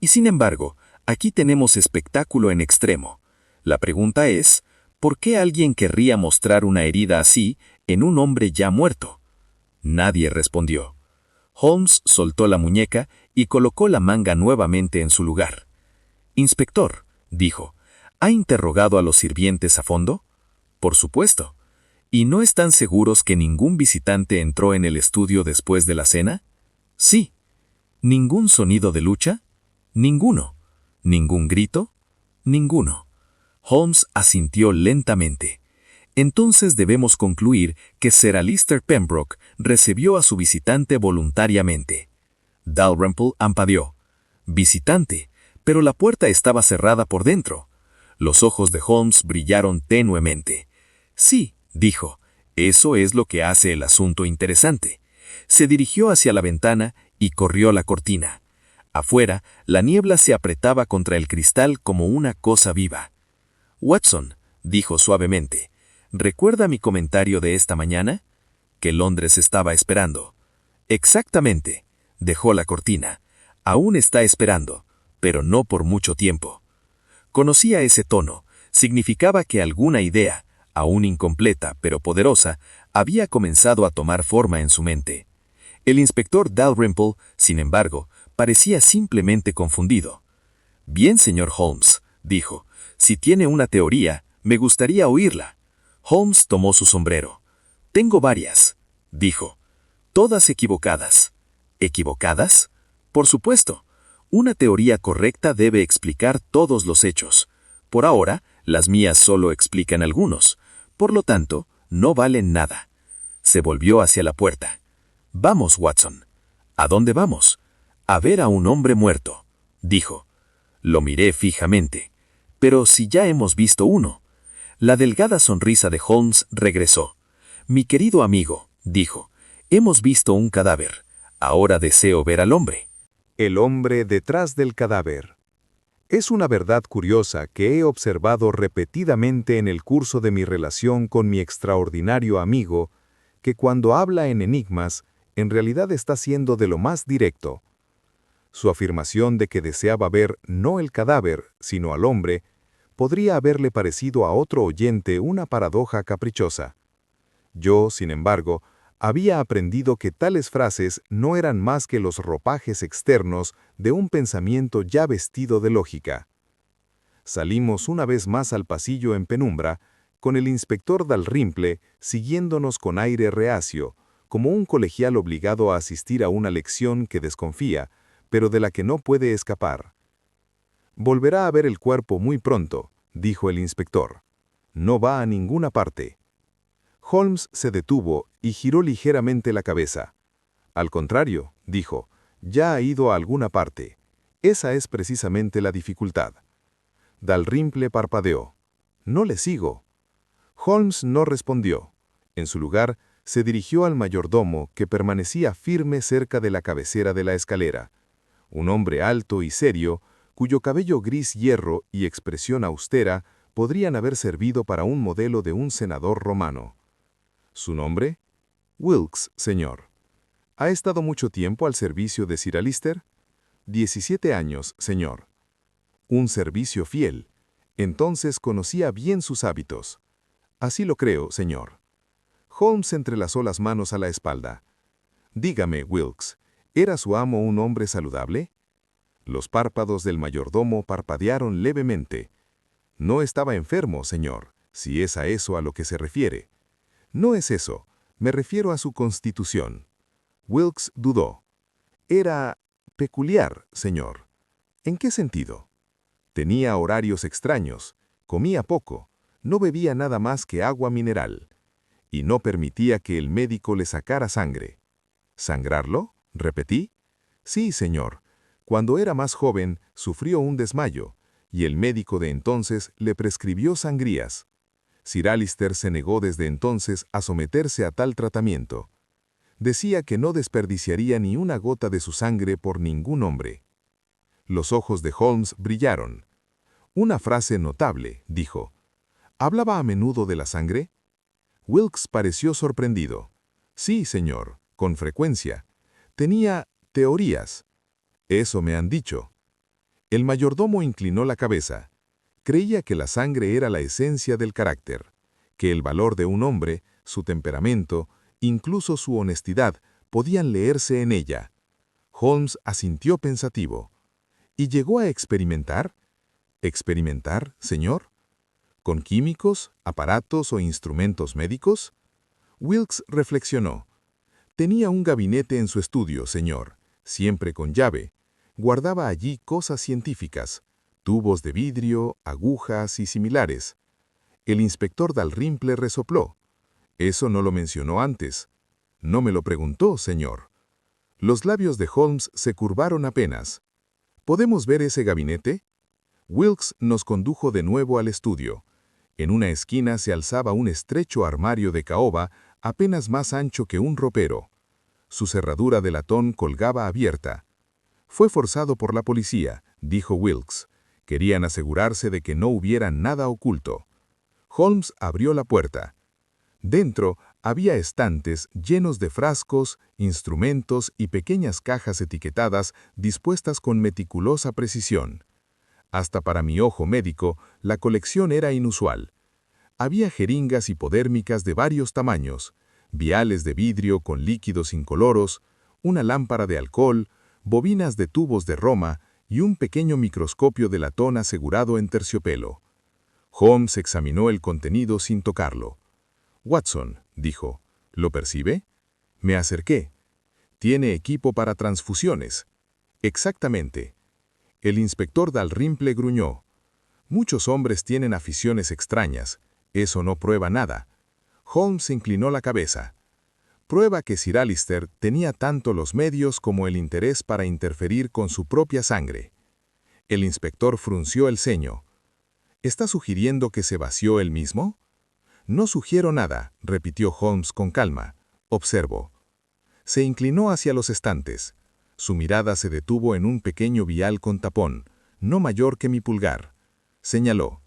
Y sin embargo, aquí tenemos espectáculo en extremo. La pregunta es, ¿por qué alguien querría mostrar una herida así en un hombre ya muerto?» Nadie respondió. Holmes soltó la muñeca y colocó la manga nuevamente en su lugar. «Inspector», dijo, «¿ha interrogado a los sirvientes a fondo?» «Por supuesto». «¿Y no están seguros que ningún visitante entró en el estudio después de la cena?» «Sí». «¿Ningún sonido de lucha?» «Ninguno». «¿Ningún grito?» «Ninguno». Holmes asintió lentamente. «Entonces debemos concluir que Sir Alister Pembroke recibió a su visitante voluntariamente». Dalrymple ampadeó. «Visitante, pero la puerta estaba cerrada por dentro». Los ojos de Holmes brillaron tenuemente. «Sí», dijo, «eso es lo que hace el asunto interesante». Se dirigió hacia la ventana y corrió la cortina. Afuera, la niebla se apretaba contra el cristal como una cosa viva. «Watson», dijo suavemente, «¿recuerda mi comentario de esta mañana? Que Londres estaba esperando». «Exactamente». Dejó la cortina. «Aún está esperando, pero no por mucho tiempo». Conocía ese tono. Significaba que alguna idea, aún incompleta pero poderosa, había comenzado a tomar forma en su mente. El inspector Dalrymple, sin embargo, parecía simplemente confundido. «Bien, señor Holmes», dijo, «si tiene una teoría, me gustaría oírla». Holmes tomó su sombrero. «Tengo varias», dijo. «Todas equivocadas». ¿Equivocadas? Por supuesto. Una teoría correcta debe explicar todos los hechos. Por ahora, las mías solo explican algunos. Por lo tanto, no valen nada. Se volvió hacia la puerta. «Vamos, Watson». «¿A dónde vamos?» «A ver a un hombre muerto», dijo. Lo miré fijamente. «Pero si ya hemos visto uno». La delgada sonrisa de Holmes regresó. «Mi querido amigo», dijo, «hemos visto un cadáver. Ahora deseo ver al hombre». El hombre detrás del cadáver. Es una verdad curiosa que he observado repetidamente en el curso de mi relación con mi extraordinario amigo, que cuando habla en enigmas, en realidad está siendo de lo más directo. Su afirmación de que deseaba ver no el cadáver, sino al hombre, podría haberle parecido a otro oyente una paradoja caprichosa. Yo, sin embargo, había aprendido que tales frases no eran más que los ropajes externos de un pensamiento ya vestido de lógica. Salimos una vez más al pasillo en penumbra, con el inspector Dalrymple siguiéndonos con aire reacio, como un colegial obligado a asistir a una lección que desconfía, pero de la que no puede escapar. Volverá a ver el cuerpo muy pronto, dijo el inspector. No va a ninguna parte. Holmes se detuvo y giró ligeramente la cabeza. Al contrario, dijo, ya ha ido a alguna parte. Esa es precisamente la dificultad. Dalrymple parpadeó. No le sigo. Holmes no respondió. En su lugar, se dirigió al mayordomo, que permanecía firme cerca de la cabecera de la escalera. Un hombre alto y serio, cuyo cabello gris hierro y expresión austera podrían haber servido para un modelo de un senador romano. ¿Su nombre? Wilkes, señor. ¿Ha estado mucho tiempo al servicio de Sir Alister? 17 años, señor. Un servicio fiel. Entonces conocía bien sus hábitos. Así lo creo, señor. Holmes entrelazó las manos a la espalda. Dígame, Wilkes, ¿era su amo un hombre saludable? Los párpados del mayordomo parpadearon levemente. No estaba enfermo, señor, si es a eso a lo que se refiere. No es eso, me refiero a su constitución. Wilkes dudó. Era peculiar, señor. ¿En qué sentido? Tenía horarios extraños, comía poco, no bebía nada más que agua mineral, y no permitía que el médico le sacara sangre. ¿Sangrarlo? Repetí. Sí, señor. Cuando era más joven, sufrió un desmayo, y el médico de entonces le prescribió sangrías. Sir Alister se negó desde entonces a someterse a tal tratamiento. Decía que no desperdiciaría ni una gota de su sangre por ningún hombre. Los ojos de Holmes brillaron. Una frase notable, dijo. ¿Hablaba a menudo de la sangre? Wilkes pareció sorprendido. Sí, señor, con frecuencia. Tenía teorías. Eso me han dicho. El mayordomo inclinó la cabeza. Creía que la sangre era la esencia del carácter, que el valor de un hombre, su temperamento, incluso su honestidad, podían leerse en ella. Holmes asintió pensativo. ¿Y llegó a experimentar? ¿Experimentar, señor? ¿Con químicos, aparatos o instrumentos médicos? Wilkes reflexionó. Tenía un gabinete en su estudio, señor, siempre con llave. Guardaba allí cosas científicas, tubos de vidrio, agujas y similares. El inspector Dalrymple resopló. Eso no lo mencionó antes. No me lo preguntó, señor. Los labios de Holmes se curvaron apenas. ¿Podemos ver ese gabinete? Wilkes nos condujo de nuevo al estudio. En una esquina se alzaba un estrecho armario de caoba apenas más ancho que un ropero. Su cerradura de latón colgaba abierta. Fue forzado por la policía, dijo Wilkes. Querían asegurarse de que no hubiera nada oculto. Holmes abrió la puerta. Dentro había estantes llenos de frascos, instrumentos y pequeñas cajas etiquetadas dispuestas con meticulosa precisión. Hasta para mi ojo médico, la colección era inusual. Había jeringas hipodérmicas de varios tamaños, viales de vidrio con líquidos incoloros, una lámpara de alcohol, bobinas de tubos de Roma y un pequeño microscopio de latón asegurado en terciopelo. Holmes examinó el contenido sin tocarlo. «Watson», dijo, «¿lo percibe?» Me acerqué. «Tiene equipo para transfusiones». «Exactamente». El inspector Dalrymple gruñó. «Muchos hombres tienen aficiones extrañas. Eso no prueba nada». Holmes inclinó la cabeza. «Prueba que Sir Alister tenía tanto los medios como el interés para interferir con su propia sangre». El inspector frunció el ceño. «¿Está sugiriendo que se vació él mismo?» «No sugiero nada», repitió Holmes con calma. «Observo». Se inclinó hacia los estantes. Su mirada se detuvo en un pequeño vial con tapón, no mayor que mi pulgar. Señaló.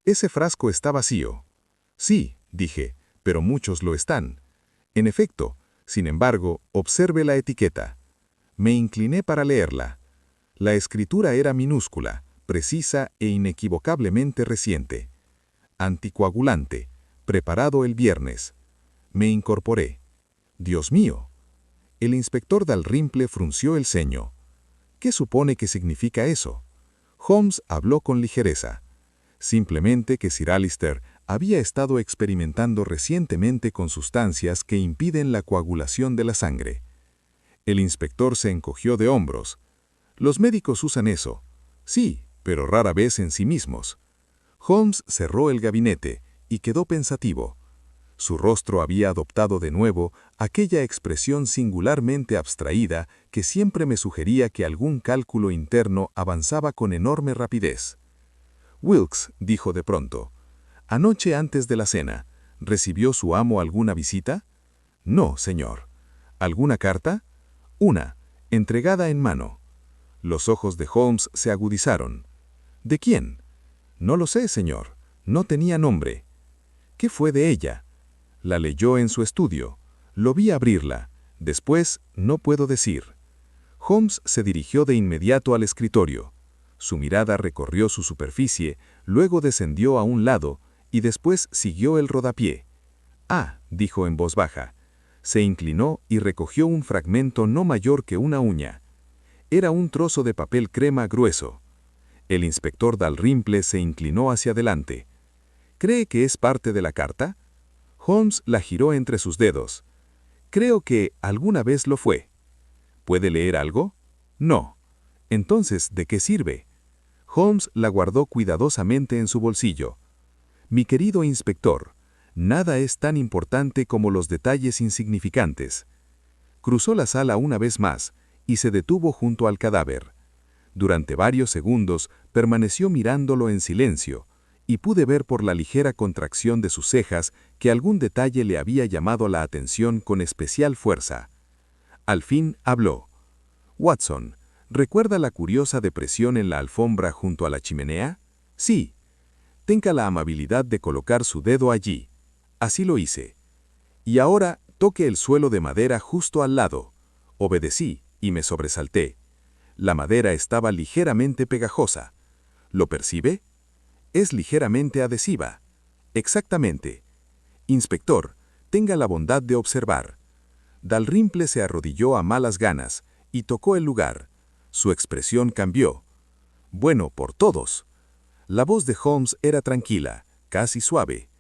«Ese frasco está vacío». «Sí», dije, «pero muchos lo están». «En efecto, sin embargo, observe la etiqueta». Me incliné para leerla. La escritura era minúscula, precisa e inequivocablemente reciente. «Anticoagulante, preparado el viernes». Me incorporé. «Dios mío». El inspector Dalrymple frunció el ceño. «¿Qué supone que significa eso?» Holmes habló con ligereza. Simplemente que Sir Alister había estado experimentando recientemente con sustancias que impiden la coagulación de la sangre. El inspector se encogió de hombros. «Los médicos usan eso». «Sí», pero rara vez en sí mismos. Holmes cerró el gabinete y quedó pensativo. Su rostro había adoptado de nuevo aquella expresión singularmente abstraída que siempre me sugería que algún cálculo interno avanzaba con enorme rapidez. Wilkes dijo de pronto: «Anoche antes de la cena, ¿recibió su amo alguna visita?» «No, señor». «¿Alguna carta?» «Una, entregada en mano». Los ojos de Holmes se agudizaron. «¿De quién?» «No lo sé, señor. No tenía nombre». «¿Qué fue de ella?» «La leyó en su estudio. Lo vi abrirla. Después, no puedo decir». Holmes se dirigió de inmediato al escritorio. Su mirada recorrió su superficie, luego descendió a un lado y después siguió el rodapié. «Ah», dijo en voz baja. Se inclinó y recogió un fragmento no mayor que una uña. Era un trozo de papel crema grueso. El inspector Dalrymple se inclinó hacia adelante. «¿Cree que es parte de la carta?» Holmes la giró entre sus dedos. «Creo que alguna vez lo fue». «¿Puede leer algo?» «No». «Entonces, ¿de qué sirve?» Holmes la guardó cuidadosamente en su bolsillo. «Mi querido inspector, nada es tan importante como los detalles insignificantes». Cruzó la sala una vez más y se detuvo junto al cadáver. Durante varios segundos permaneció mirándolo en silencio, y pude ver por la ligera contracción de sus cejas que algún detalle le había llamado la atención con especial fuerza. Al fin habló. «Watson, ¿recuerda la curiosa depresión en la alfombra junto a la chimenea?» «Sí». «Tenga la amabilidad de colocar su dedo allí». Así lo hice. «Y ahora toque el suelo de madera justo al lado». Obedecí y me sobresalté. La madera estaba ligeramente pegajosa. ¿Lo percibe? Es ligeramente adhesiva. Exactamente. Inspector, tenga la bondad de observar. Dalrymple se arrodilló a malas ganas y tocó el lugar. Su expresión cambió. «Bueno, por todos». La voz de Holmes era tranquila, casi suave.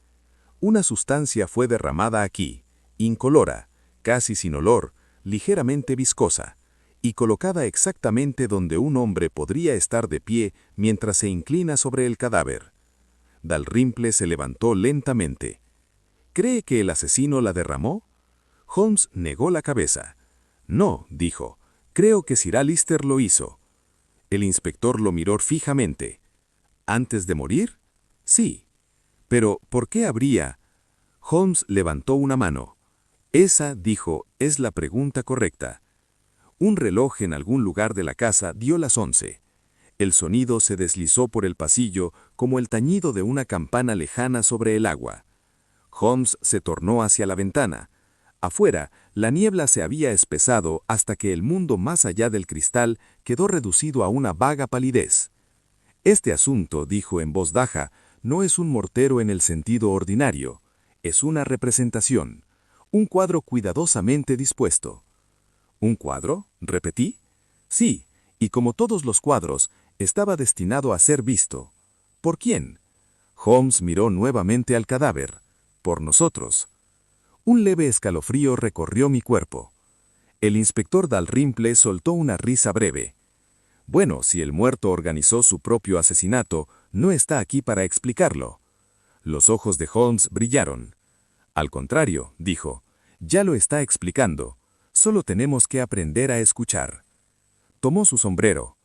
«Una sustancia fue derramada aquí, incolora, casi sin olor, ligeramente viscosa, y colocada exactamente donde un hombre podría estar de pie mientras se inclina sobre el cadáver». Dalrymple se levantó lentamente. «¿Cree que el asesino la derramó?» Holmes negó la cabeza. «No», dijo, «creo que Sir Alister lo hizo». El inspector lo miró fijamente. «¿Antes de morir?» «Sí». «Pero, ¿por qué habría?» Holmes levantó una mano. «Esa», dijo, «es la pregunta correcta». Un reloj en algún lugar de la casa dio las 11. El sonido se deslizó por el pasillo como el tañido de una campana lejana sobre el agua. Holmes se tornó hacia la ventana. Afuera, la niebla se había espesado hasta que el mundo más allá del cristal quedó reducido a una vaga palidez. «Este asunto», dijo en voz baja, «no es un mortero en el sentido ordinario. Es una representación, un cuadro cuidadosamente dispuesto». «¿Un cuadro?», repetí. «Sí, y como todos los cuadros, estaba destinado a ser visto». «¿Por quién?». Holmes miró nuevamente al cadáver. «Por nosotros». Un leve escalofrío recorrió mi cuerpo. El inspector Dalrymple soltó una risa breve. «Bueno, si el muerto organizó su propio asesinato, no está aquí para explicarlo». Los ojos de Holmes brillaron. «Al contrario», dijo, «ya lo está explicando. Solo tenemos que aprender a escuchar». Tomó su sombrero.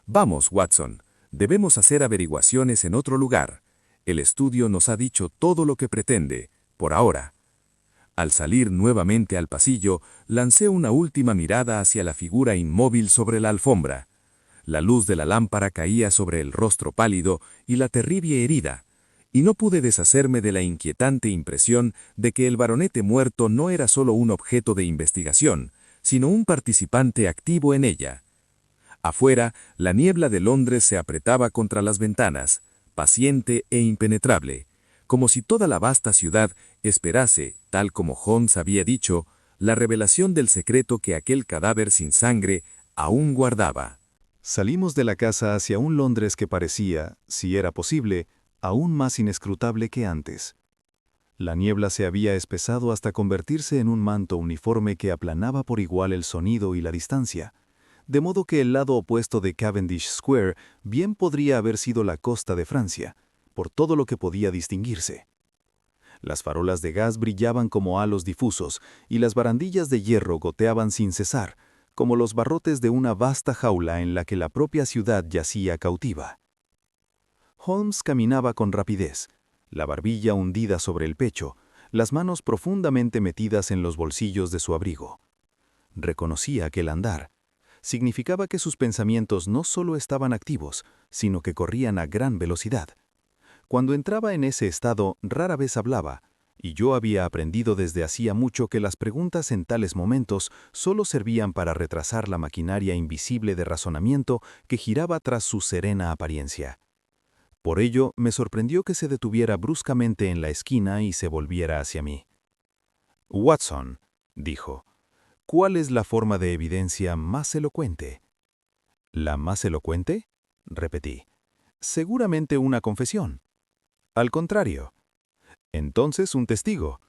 «Vamos, Watson, debemos hacer averiguaciones en otro lugar. El estudio nos ha dicho todo lo que pretende, por ahora». Al salir nuevamente al pasillo, lancé una última mirada hacia la figura inmóvil sobre la alfombra. La luz de la lámpara caía sobre el rostro pálido y la terrible herida, y no pude deshacerme de la inquietante impresión de que el baronete muerto no era solo un objeto de investigación, sino un participante activo en ella. Afuera, la niebla de Londres se apretaba contra las ventanas, paciente e impenetrable, como si toda la vasta ciudad esperase, tal como Holmes había dicho, la revelación del secreto que aquel cadáver sin sangre aún guardaba. Salimos de la casa hacia un Londres que parecía, si era posible, aún más inescrutable que antes. La niebla se había espesado hasta convertirse en un manto uniforme que aplanaba por igual el sonido y la distancia. de modo que el lado opuesto de Cavendish Square bien podría haber sido la costa de Francia, por todo lo que podía distinguirse. Las farolas de gas brillaban como halos difusos y las barandillas de hierro goteaban sin cesar, como los barrotes de una vasta jaula en la que la propia ciudad yacía cautiva. Holmes caminaba con rapidez, la barbilla hundida sobre el pecho, las manos profundamente metidas en los bolsillos de su abrigo. Reconocía que el andar significaba que sus pensamientos no solo estaban activos, sino que corrían a gran velocidad. Cuando entraba en ese estado, rara vez hablaba, y yo había aprendido desde hacía mucho que las preguntas en tales momentos solo servían para retrasar la maquinaria invisible de razonamiento que giraba tras su serena apariencia. Por ello, me sorprendió que se detuviera bruscamente en la esquina y se volviera hacia mí. «Watson», dijo, «¿cuál es la forma de evidencia más elocuente?» «¿La más elocuente?», repetí. «Seguramente una confesión». «Al contrario». «Entonces un testigo».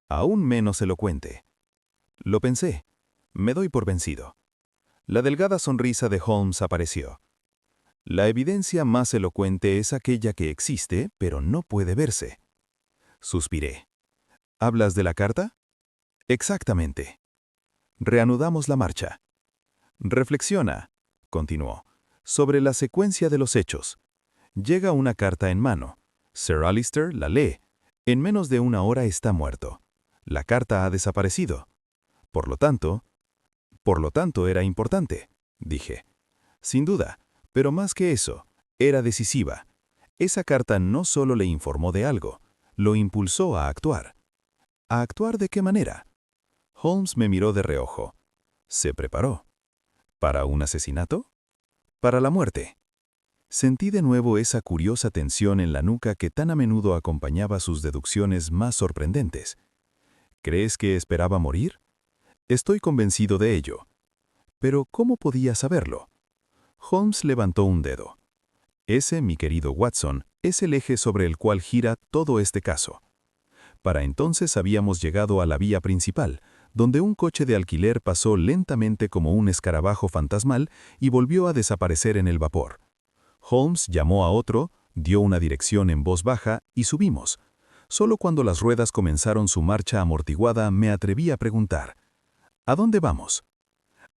«Aún menos elocuente». Lo pensé. Me doy por vencido. La delgada sonrisa de Holmes apareció. «La evidencia más elocuente es aquella que existe, pero no puede verse». Suspiré. «¿Hablas de la carta?» «Exactamente». Reanudamos la marcha. «Reflexiona», continuó, «sobre la secuencia de los hechos. Llega una carta en mano. Sir Alister la lee. En menos de una hora está muerto. La carta ha desaparecido. Por lo tanto, era importante», dije. «Sin duda, pero más que eso, era decisiva. Esa carta no solo le informó de algo, lo impulsó a actuar». «¿A actuar de qué manera?» Holmes me miró de reojo. Se preparó. ¿Para un asesinato? Para la muerte. Sentí de nuevo esa curiosa tensión en la nuca que tan a menudo acompañaba sus deducciones más sorprendentes. ¿Crees que esperaba morir? Estoy convencido de ello. Pero ¿cómo podía saberlo? Holmes levantó un dedo. Ese, mi querido Watson, es el eje sobre el cual gira todo este caso. Para entonces habíamos llegado a la vía principal, donde un coche de alquiler pasó lentamente como un escarabajo fantasmal y volvió a desaparecer en el vapor. Holmes llamó a otro, dio una dirección en voz baja y subimos. Solo cuando las ruedas comenzaron su marcha amortiguada me atreví a preguntar, ¿a dónde vamos?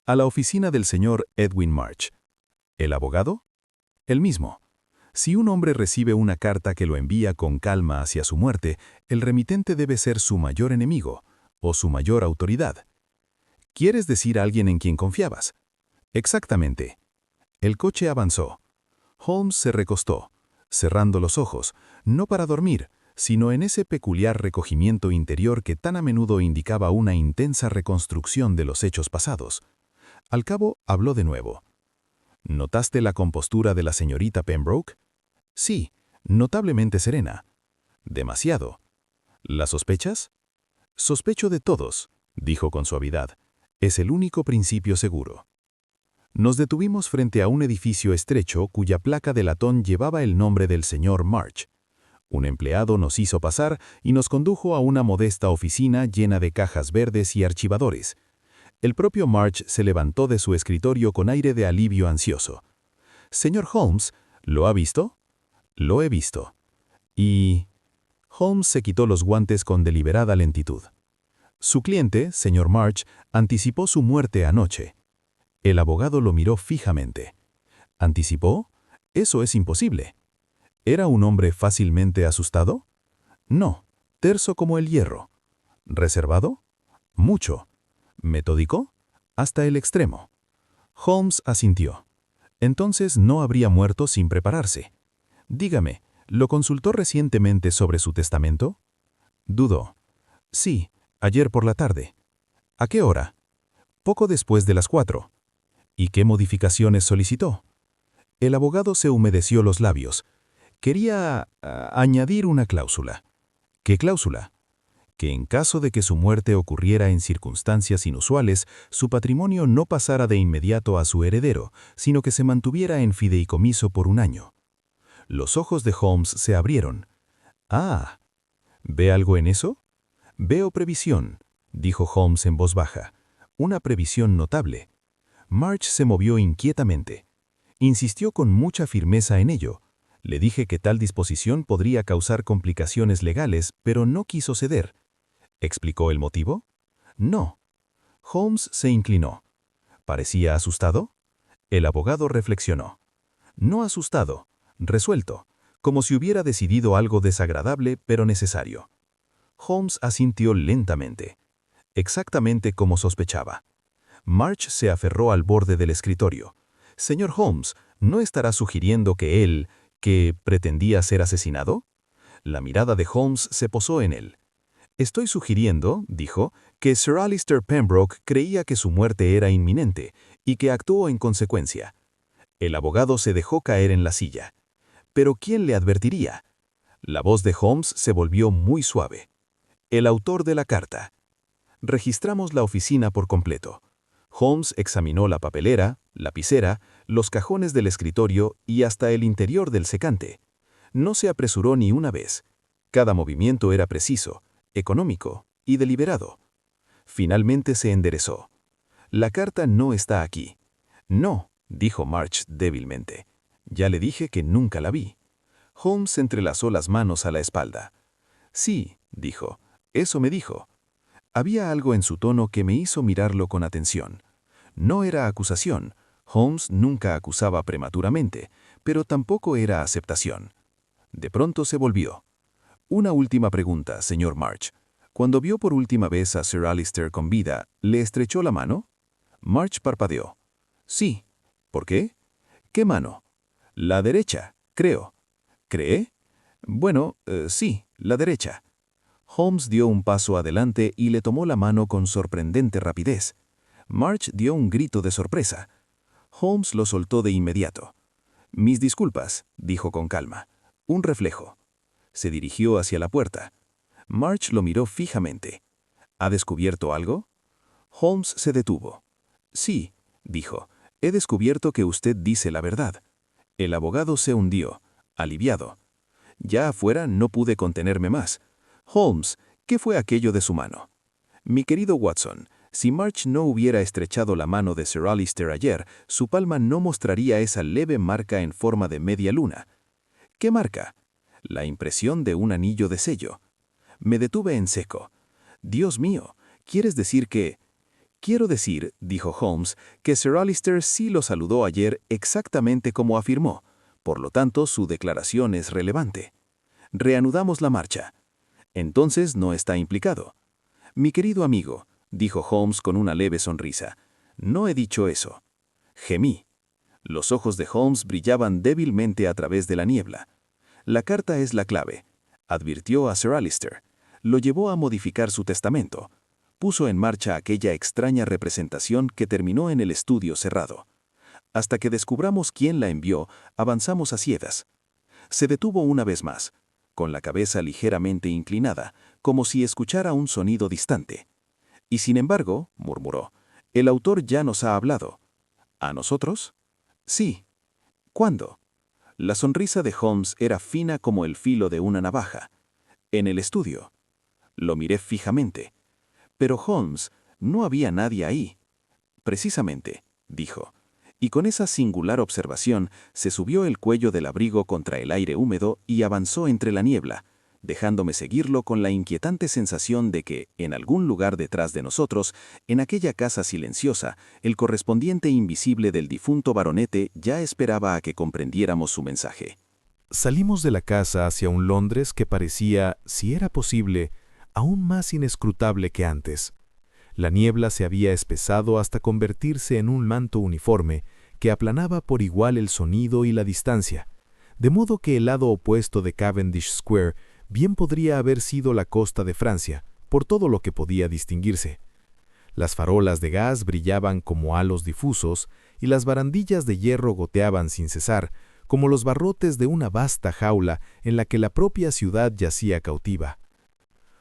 A la oficina del señor Edwin March. ¿El abogado? El mismo. Si un hombre recibe una carta que lo envía con calma hacia su muerte, el remitente debe ser su mayor enemigo, o su mayor autoridad. ¿Quieres decir a alguien en quien confiabas? Exactamente. El coche avanzó. Holmes se recostó, cerrando los ojos, no para dormir, sino en ese peculiar recogimiento interior que tan a menudo indicaba una intensa reconstrucción de los hechos pasados. Al cabo, habló de nuevo. ¿Notaste la compostura de la señorita Pembroke? Sí, notablemente serena. Demasiado. ¿Las sospechas? Sospecho de todos, dijo con suavidad. Es el único principio seguro. Nos detuvimos frente a un edificio estrecho cuya placa de latón llevaba el nombre del señor March. Un empleado nos hizo pasar y nos condujo a una modesta oficina llena de cajas verdes y archivadores. El propio March se levantó de su escritorio con aire de alivio ansioso. «Señor Holmes, ¿lo ha visto?» «Lo he visto». «Y...» Holmes se quitó los guantes con deliberada lentitud. Su cliente, señor March, anticipó su muerte anoche. El abogado lo miró fijamente. ¿Anticipó? Eso es imposible. ¿Era un hombre fácilmente asustado? No, terso como el hierro. ¿Reservado? Mucho. ¿Metódico? Hasta el extremo. Holmes asintió. Entonces no habría muerto sin prepararse. Dígame, ¿lo consultó recientemente sobre su testamento? Dudó. Sí, ayer por la tarde. ¿A qué hora? Poco después de las 4. ¿Y qué modificaciones solicitó? El abogado se humedeció los labios. Quería añadir una cláusula. ¿Qué cláusula? Que en caso de que su muerte ocurriera en circunstancias inusuales, su patrimonio no pasara de inmediato a su heredero, sino que se mantuviera en fideicomiso por un año. Los ojos de Holmes se abrieron. «Ah, ¿ve algo en eso?» «Veo previsión», dijo Holmes en voz baja. «Una previsión notable. Marge se movió inquietamente. Insistió con mucha firmeza en ello. Le dije que tal disposición podría causar complicaciones legales, pero no quiso ceder. ¿Explicó el motivo? No. Holmes se inclinó. ¿Parecía asustado? El abogado reflexionó. No asustado, resuelto, como si hubiera decidido algo desagradable pero necesario. Holmes asintió lentamente. Exactamente como sospechaba. Marge se aferró al borde del escritorio. Señor Holmes, ¿no estará sugiriendo que pretendía ser asesinado? La mirada de Holmes se posó en él. Estoy sugiriendo, dijo, que Sir Alistair Pembroke creía que su muerte era inminente y que actuó en consecuencia. El abogado se dejó caer en la silla. ¿Pero quién le advertiría? La voz de Holmes se volvió muy suave. El autor de la carta. Registramos la oficina por completo. Holmes examinó la papelera, lapicera, los cajones del escritorio y hasta el interior del secante. No se apresuró ni una vez. Cada movimiento era preciso, económico y deliberado. Finalmente se enderezó. La carta no está aquí. No, dijo Marge débilmente. Ya le dije que nunca la vi. Holmes entrelazó las manos a la espalda. Sí, dijo, eso me dijo. Había algo en su tono que me hizo mirarlo con atención. No era acusación. Holmes nunca acusaba prematuramente, pero tampoco era aceptación. De pronto se volvió. Una última pregunta, señor Marge. Cuando vio por última vez a Sir Alistair con vida, ¿le estrechó la mano? Marge parpadeó. Sí. ¿Por qué? ¿Qué mano? La derecha, creo. ¿Cree? Bueno, sí, la derecha. Holmes dio un paso adelante y le tomó la mano con sorprendente rapidez. Marge dio un grito de sorpresa. Holmes lo soltó de inmediato. Mis disculpas, dijo con calma. Un reflejo. Se dirigió hacia la puerta. Marge lo miró fijamente. ¿Ha descubierto algo? Holmes se detuvo. Sí, dijo, he descubierto que usted dice la verdad. El abogado se hundió, aliviado. Ya afuera no pude contenerme más. Holmes, ¿qué fue aquello de su mano? Mi querido Watson, si Marge no hubiera estrechado la mano de Sir Alistair ayer, su palma no mostraría esa leve marca en forma de media luna. ¿Qué marca? La impresión de un anillo de sello. Me detuve en seco. Dios mío, ¿quieres decir que...? Quiero decir, dijo Holmes, que Sir Alistair sí lo saludó ayer exactamente como afirmó. Por lo tanto, su declaración es relevante. Reanudamos la marcha. Entonces no está implicado. Mi querido amigo, dijo Holmes con una leve sonrisa, no he dicho eso. Gemí. Los ojos de Holmes brillaban débilmente a través de la niebla. La carta es la clave, advirtió a Sir Alistair. Lo llevó a modificar su testamento. Puso en marcha aquella extraña representación que terminó en el estudio cerrado. Hasta que descubramos quién la envió, avanzamos a ciegas. Se detuvo una vez más, con la cabeza ligeramente inclinada, como si escuchara un sonido distante. Y sin embargo, murmuró, el autor ya nos ha hablado. ¿A nosotros? Sí. ¿Cuándo? La sonrisa de Holmes era fina como el filo de una navaja. En el estudio. Lo miré fijamente. Pero Holmes, no había nadie ahí. Precisamente, dijo. Y con esa singular observación se subió el cuello del abrigo contra el aire húmedo y avanzó entre la niebla, dejándome seguirlo con la inquietante sensación de que, en algún lugar detrás de nosotros, en aquella casa silenciosa, el correspondiente invisible del difunto baronete ya esperaba a que comprendiéramos su mensaje. Salimos de la casa hacia un Londres que parecía, si era posible, aún más inescrutable que antes. La niebla se había espesado hasta convertirse en un manto uniforme que aplanaba por igual el sonido y la distancia, de modo que el lado opuesto de Cavendish Square bien podría haber sido la costa de Francia, por todo lo que podía distinguirse. Las farolas de gas brillaban como halos difusos y las barandillas de hierro goteaban sin cesar, como los barrotes de una vasta jaula en la que la propia ciudad yacía cautiva.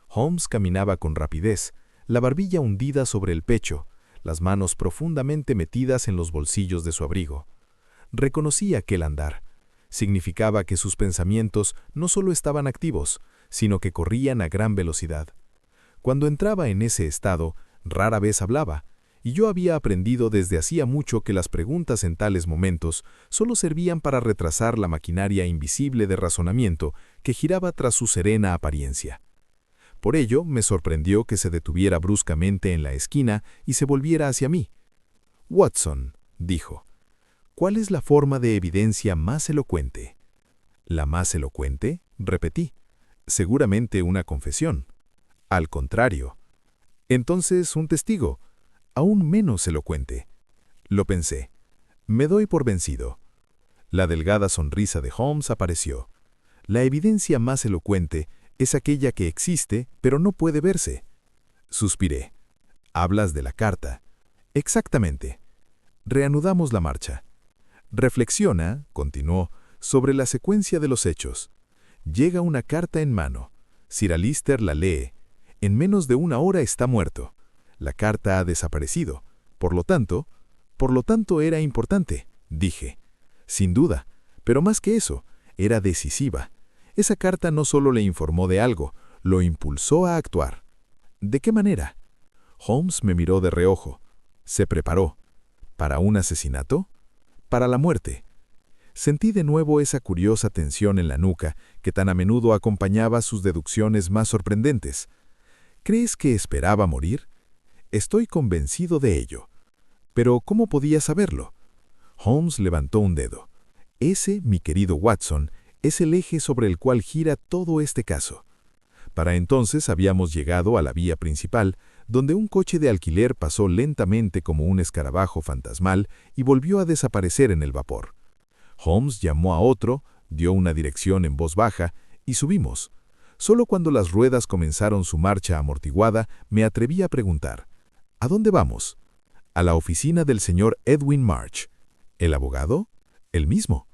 Holmes caminaba con rapidez, la barbilla hundida sobre el pecho, las manos profundamente metidas en los bolsillos de su abrigo. Reconocí aquel andar. Significaba que sus pensamientos no solo estaban activos, sino que corrían a gran velocidad. Cuando entraba en ese estado, rara vez hablaba, y yo había aprendido desde hacía mucho que las preguntas en tales momentos solo servían para retrasar la maquinaria invisible de razonamiento que giraba tras su serena apariencia. Por ello, me sorprendió que se detuviera bruscamente en la esquina y se volviera hacia mí. «Watson», dijo, «¿cuál es la forma de evidencia más elocuente?» «¿La más elocuente?», repetí. «Seguramente una confesión». «Al contrario». «Entonces un testigo». «Aún menos elocuente». Lo pensé. Me doy por vencido. La delgada sonrisa de Holmes apareció. «La evidencia más elocuente es aquella que existe, pero no puede verse». Suspiré. «¿Hablas de la carta?» «Exactamente». Reanudamos la marcha. «Reflexiona», continuó, «sobre la secuencia de los hechos. Llega una carta en mano. Sir Alister la lee. En menos de una hora está muerto. La carta ha desaparecido. Por lo tanto era importante», dije. «Sin duda, pero más que eso, era decisiva. Esa carta no solo le informó de algo, lo impulsó a actuar». «¿De qué manera?» Holmes me miró de reojo. Se preparó. ¿Para un asesinato? Para la muerte. Sentí de nuevo esa curiosa tensión en la nuca que tan a menudo acompañaba sus deducciones más sorprendentes. ¿Crees que esperaba morir? Estoy convencido de ello. Pero ¿cómo podía saberlo? Holmes levantó un dedo. Ese, mi querido Watson, es el eje sobre el cual gira todo este caso. Para entonces habíamos llegado a la vía principal, donde un coche de alquiler pasó lentamente como un escarabajo fantasmal y volvió a desaparecer en el vapor. Holmes llamó a otro, dio una dirección en voz baja y subimos. Solo cuando las ruedas comenzaron su marcha amortiguada me atreví a preguntar: «¿A dónde vamos?» «A la oficina del señor Edwin March». «¿El abogado?» «El mismo».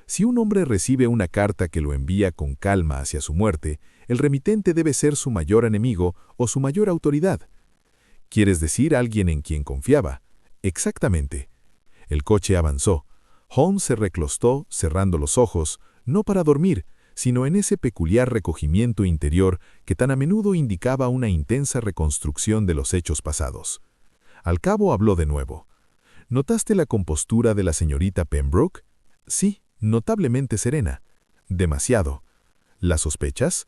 Si un hombre recibe una carta que lo envía con calma hacia su muerte, el remitente debe ser su mayor enemigo o su mayor autoridad. ¿Quieres decir alguien en quien confiaba? Exactamente. El coche avanzó. Holmes se recostó, cerrando los ojos, no para dormir, sino en ese peculiar recogimiento interior que tan a menudo indicaba una intensa reconstrucción de los hechos pasados. Al cabo habló de nuevo. ¿Notaste la compostura de la señorita Pembroke? Sí, notablemente serena. Demasiado. ¿Las sospechas?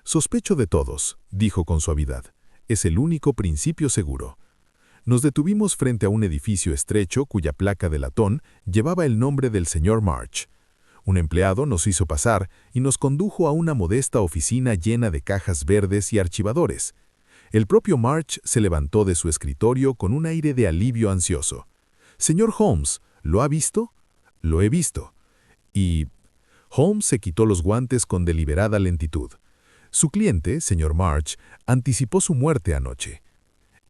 Sospecho de todos, dijo con suavidad. Es el único principio seguro. Nos detuvimos frente a un edificio estrecho cuya placa de latón llevaba el nombre del señor March. Un empleado nos hizo pasar y nos condujo a una modesta oficina llena de cajas verdes y archivadores. El propio March se levantó de su escritorio con un aire de alivio ansioso. «Señor Holmes, ¿lo ha visto?» «Lo he visto». «Y...» Holmes se quitó los guantes con deliberada lentitud. Su cliente, señor March, anticipó su muerte anoche.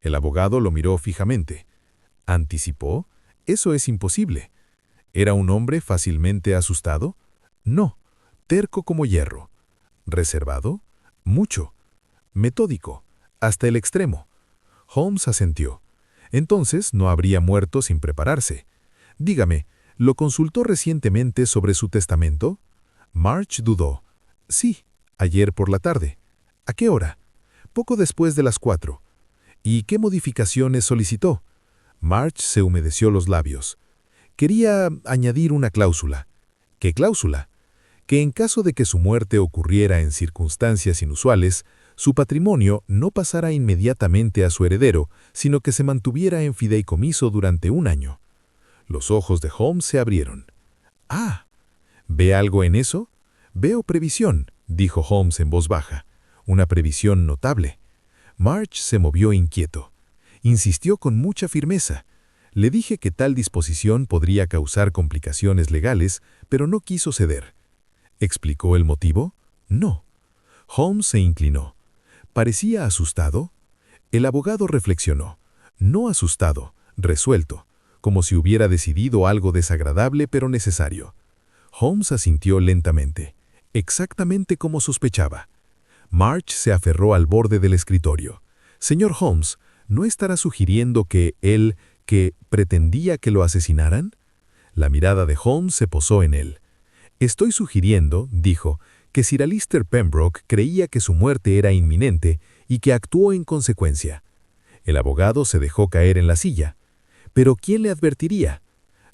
El abogado lo miró fijamente. ¿Anticipó? Eso es imposible. ¿Era un hombre fácilmente asustado? No, terco como hierro. ¿Reservado? Mucho. Metódico, hasta el extremo. Holmes asintió. Entonces no habría muerto sin prepararse. Dígame, ¿lo consultó recientemente sobre su testamento? March dudó. Sí, ayer por la tarde. ¿A qué hora? Poco después de las 4. ¿Y qué modificaciones solicitó? March se humedeció los labios. Quería añadir una cláusula. ¿Qué cláusula? Que en caso de que su muerte ocurriera en circunstancias inusuales, su patrimonio no pasara inmediatamente a su heredero, sino que se mantuviera en fideicomiso durante un año. Los ojos de Holmes se abrieron. «Ah, ¿ve algo en eso?» «Veo previsión», dijo Holmes en voz baja. «Una previsión notable». March se movió inquieto. Insistió con mucha firmeza. Le dije que tal disposición podría causar complicaciones legales, pero no quiso ceder. ¿Explicó el motivo? No. Holmes se inclinó. ¿Parecía asustado? El abogado reflexionó. No asustado, resuelto, como si hubiera decidido algo desagradable pero necesario. Holmes asintió lentamente, exactamente como sospechaba. March se aferró al borde del escritorio. «Señor Holmes, ¿no estará sugiriendo que pretendía que lo asesinaran?» La mirada de Holmes se posó en él. «Estoy sugiriendo», dijo, «que Sir Alister Pembroke creía que su muerte era inminente y que actuó en consecuencia». El abogado se dejó caer en la silla. ¿Pero quién le advertiría?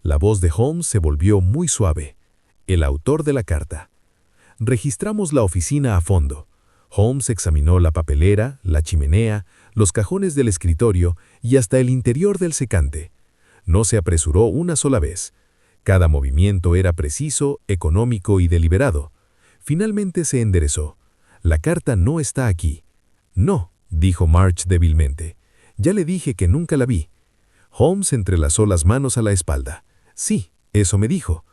La voz de Holmes se volvió muy suave. El autor de la carta. Registramos la oficina a fondo. Holmes examinó la papelera, la chimenea, los cajones del escritorio y hasta el interior del secante. No se apresuró una sola vez. Cada movimiento era preciso, económico y deliberado. Finalmente se enderezó. La carta no está aquí. No, dijo March débilmente. Ya le dije que nunca la vi. Holmes entrelazó las manos a la espalda. Sí, eso me dijo.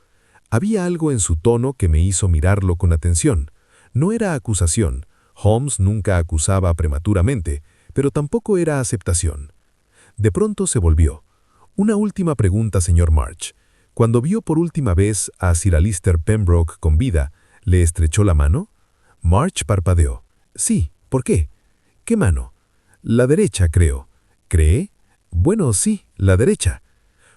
Había algo en su tono que me hizo mirarlo con atención. No era acusación. Holmes nunca acusaba prematuramente, pero tampoco era aceptación. De pronto se volvió. Una última pregunta, señor March. Cuando vio por última vez a Sir Alister Pembroke con vida, ¿le estrechó la mano? March parpadeó. Sí, ¿por qué? ¿Qué mano? La derecha, creo. ¿Cree? Bueno, sí, la derecha.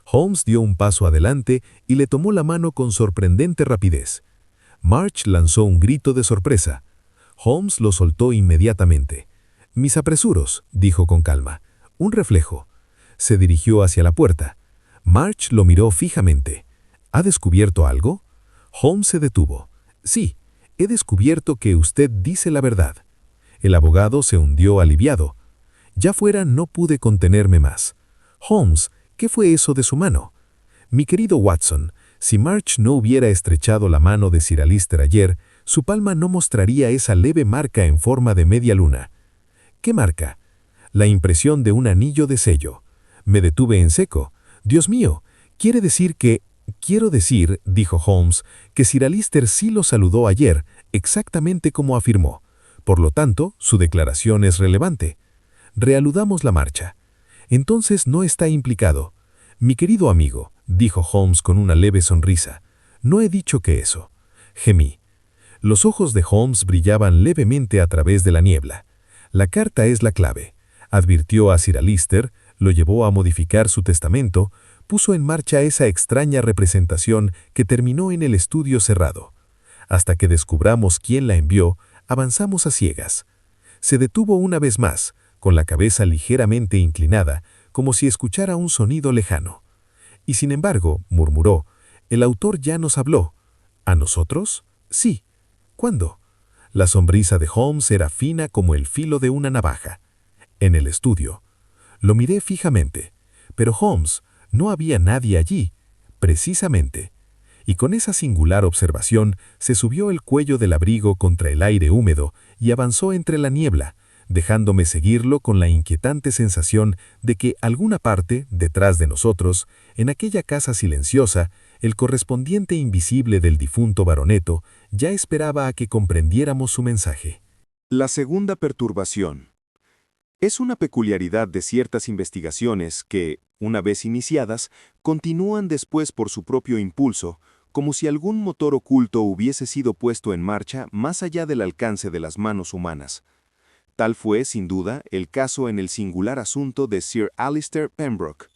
Holmes dio un paso adelante y le tomó la mano con sorprendente rapidez. March lanzó un grito de sorpresa. Holmes lo soltó inmediatamente. Mis apresuros, dijo con calma. Un reflejo. Se dirigió hacia la puerta. March lo miró fijamente. ¿Ha descubierto algo? Holmes se detuvo. Sí, he descubierto que usted dice la verdad. El abogado se hundió aliviado. Ya fuera no pude contenerme más. Holmes, ¿qué fue eso de su mano? Mi querido Watson, si March no hubiera estrechado la mano de Sir Alister ayer, su palma no mostraría esa leve marca en forma de media luna. ¿Qué marca? La impresión de un anillo de sello. Me detuve en seco. Dios mío, quiere decir que... Quiero decir, dijo Holmes, que Sir Alister sí lo saludó ayer, exactamente como afirmó. Por lo tanto, su declaración es relevante. Reanudamos la marcha. Entonces no está implicado. Mi querido amigo, dijo Holmes con una leve sonrisa, no he dicho que eso. Gemí. Los ojos de Holmes brillaban levemente a través de la niebla. La carta es la clave. Advirtió a Sir Alister, lo llevó a modificar su testamento, puso en marcha esa extraña representación que terminó en el estudio cerrado. Hasta que descubramos quién la envió, avanzamos a ciegas. Se detuvo una vez más, con la cabeza ligeramente inclinada, como si escuchara un sonido lejano. Y sin embargo, murmuró, el autor ya nos habló. ¿A nosotros? Sí. ¿Cuándo? La sonrisa de Holmes era fina como el filo de una navaja. En el estudio. Lo miré fijamente. Pero Holmes, no había nadie allí. Precisamente. Y con esa singular observación se subió el cuello del abrigo contra el aire húmedo y avanzó entre la niebla, dejándome seguirlo con la inquietante sensación de que alguna parte, detrás de nosotros, en aquella casa silenciosa, el correspondiente invisible del difunto baroneto ya esperaba a que comprendiéramos su mensaje. La segunda perturbación. Es una peculiaridad de ciertas investigaciones que, una vez iniciadas, continúan después por su propio impulso, como si algún motor oculto hubiese sido puesto en marcha más allá del alcance de las manos humanas. Tal fue, sin duda, el caso en el singular asunto de Sir Alister Pembroke.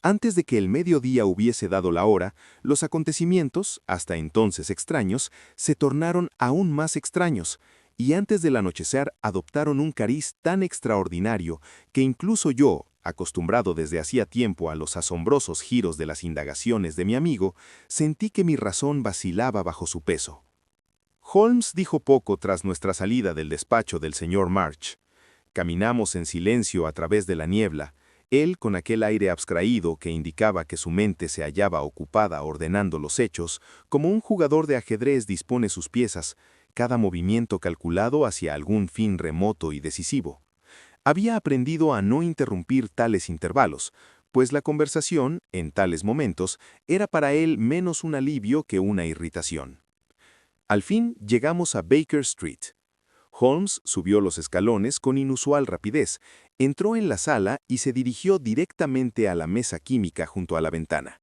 Antes de que el mediodía hubiese dado la hora, los acontecimientos, hasta entonces extraños, se tornaron aún más extraños, y antes del anochecer adoptaron un cariz tan extraordinario que incluso yo, acostumbrado desde hacía tiempo a los asombrosos giros de las indagaciones de mi amigo, sentí que mi razón vacilaba bajo su peso. Holmes dijo poco tras nuestra salida del despacho del señor March. Caminamos en silencio a través de la niebla, él con aquel aire abstraído que indicaba que su mente se hallaba ocupada ordenando los hechos, como un jugador de ajedrez dispone sus piezas, cada movimiento calculado hacia algún fin remoto y decisivo. Había aprendido a no interrumpir tales intervalos, pues la conversación, en tales momentos, era para él menos un alivio que una irritación. Al fin llegamos a Baker Street. Holmes subió los escalones con inusual rapidez, entró en la sala y se dirigió directamente a la mesa química junto a la ventana.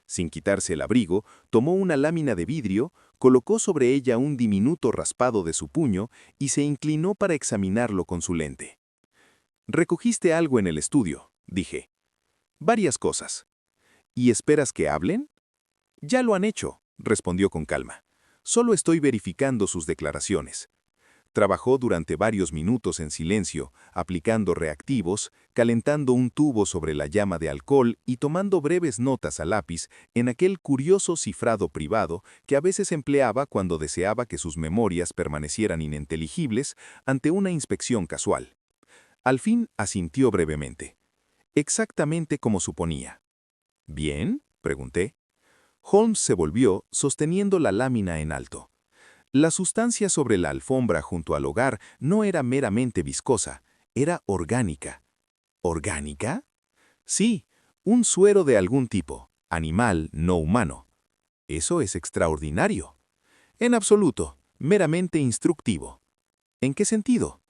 Sin quitarse el abrigo, tomó una lámina de vidrio, colocó sobre ella un diminuto raspado de su puño y se inclinó para examinarlo con su lente. «Recogiste algo en el estudio», dije. «Varias cosas». «¿Y esperas que hablen?» «Ya lo han hecho», respondió con calma. «Solo estoy verificando sus declaraciones». Trabajó durante varios minutos en silencio, aplicando reactivos, calentando un tubo sobre la llama de alcohol y tomando breves notas a lápiz en aquel curioso cifrado privado que a veces empleaba cuando deseaba que sus memorias permanecieran ininteligibles ante una inspección casual. Al fin asintió brevemente. Exactamente como suponía. ¿Bien?, pregunté. Holmes se volvió, sosteniendo la lámina en alto. La sustancia sobre la alfombra junto al hogar no era meramente viscosa, era orgánica. ¿Orgánica? Sí, un suero de algún tipo, animal, no humano. Eso es extraordinario. En absoluto, meramente instructivo. ¿En qué sentido?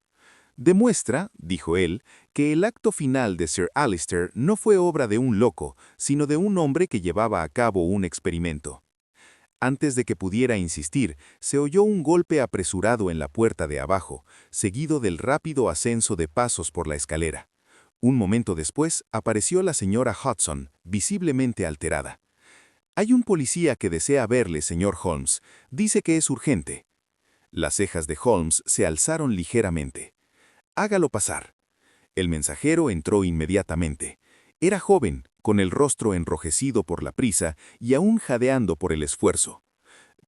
Demuestra, dijo él, que el acto final de Sir Alister no fue obra de un loco, sino de un hombre que llevaba a cabo un experimento. Antes de que pudiera insistir, se oyó un golpe apresurado en la puerta de abajo, seguido del rápido ascenso de pasos por la escalera. Un momento después apareció la señora Hudson, visiblemente alterada. «Hay un policía que desea verle, señor Holmes. Dice que es urgente». Las cejas de Holmes se alzaron ligeramente. «Hágalo pasar». El mensajero entró inmediatamente. Era joven, con el rostro enrojecido por la prisa y aún jadeando por el esfuerzo.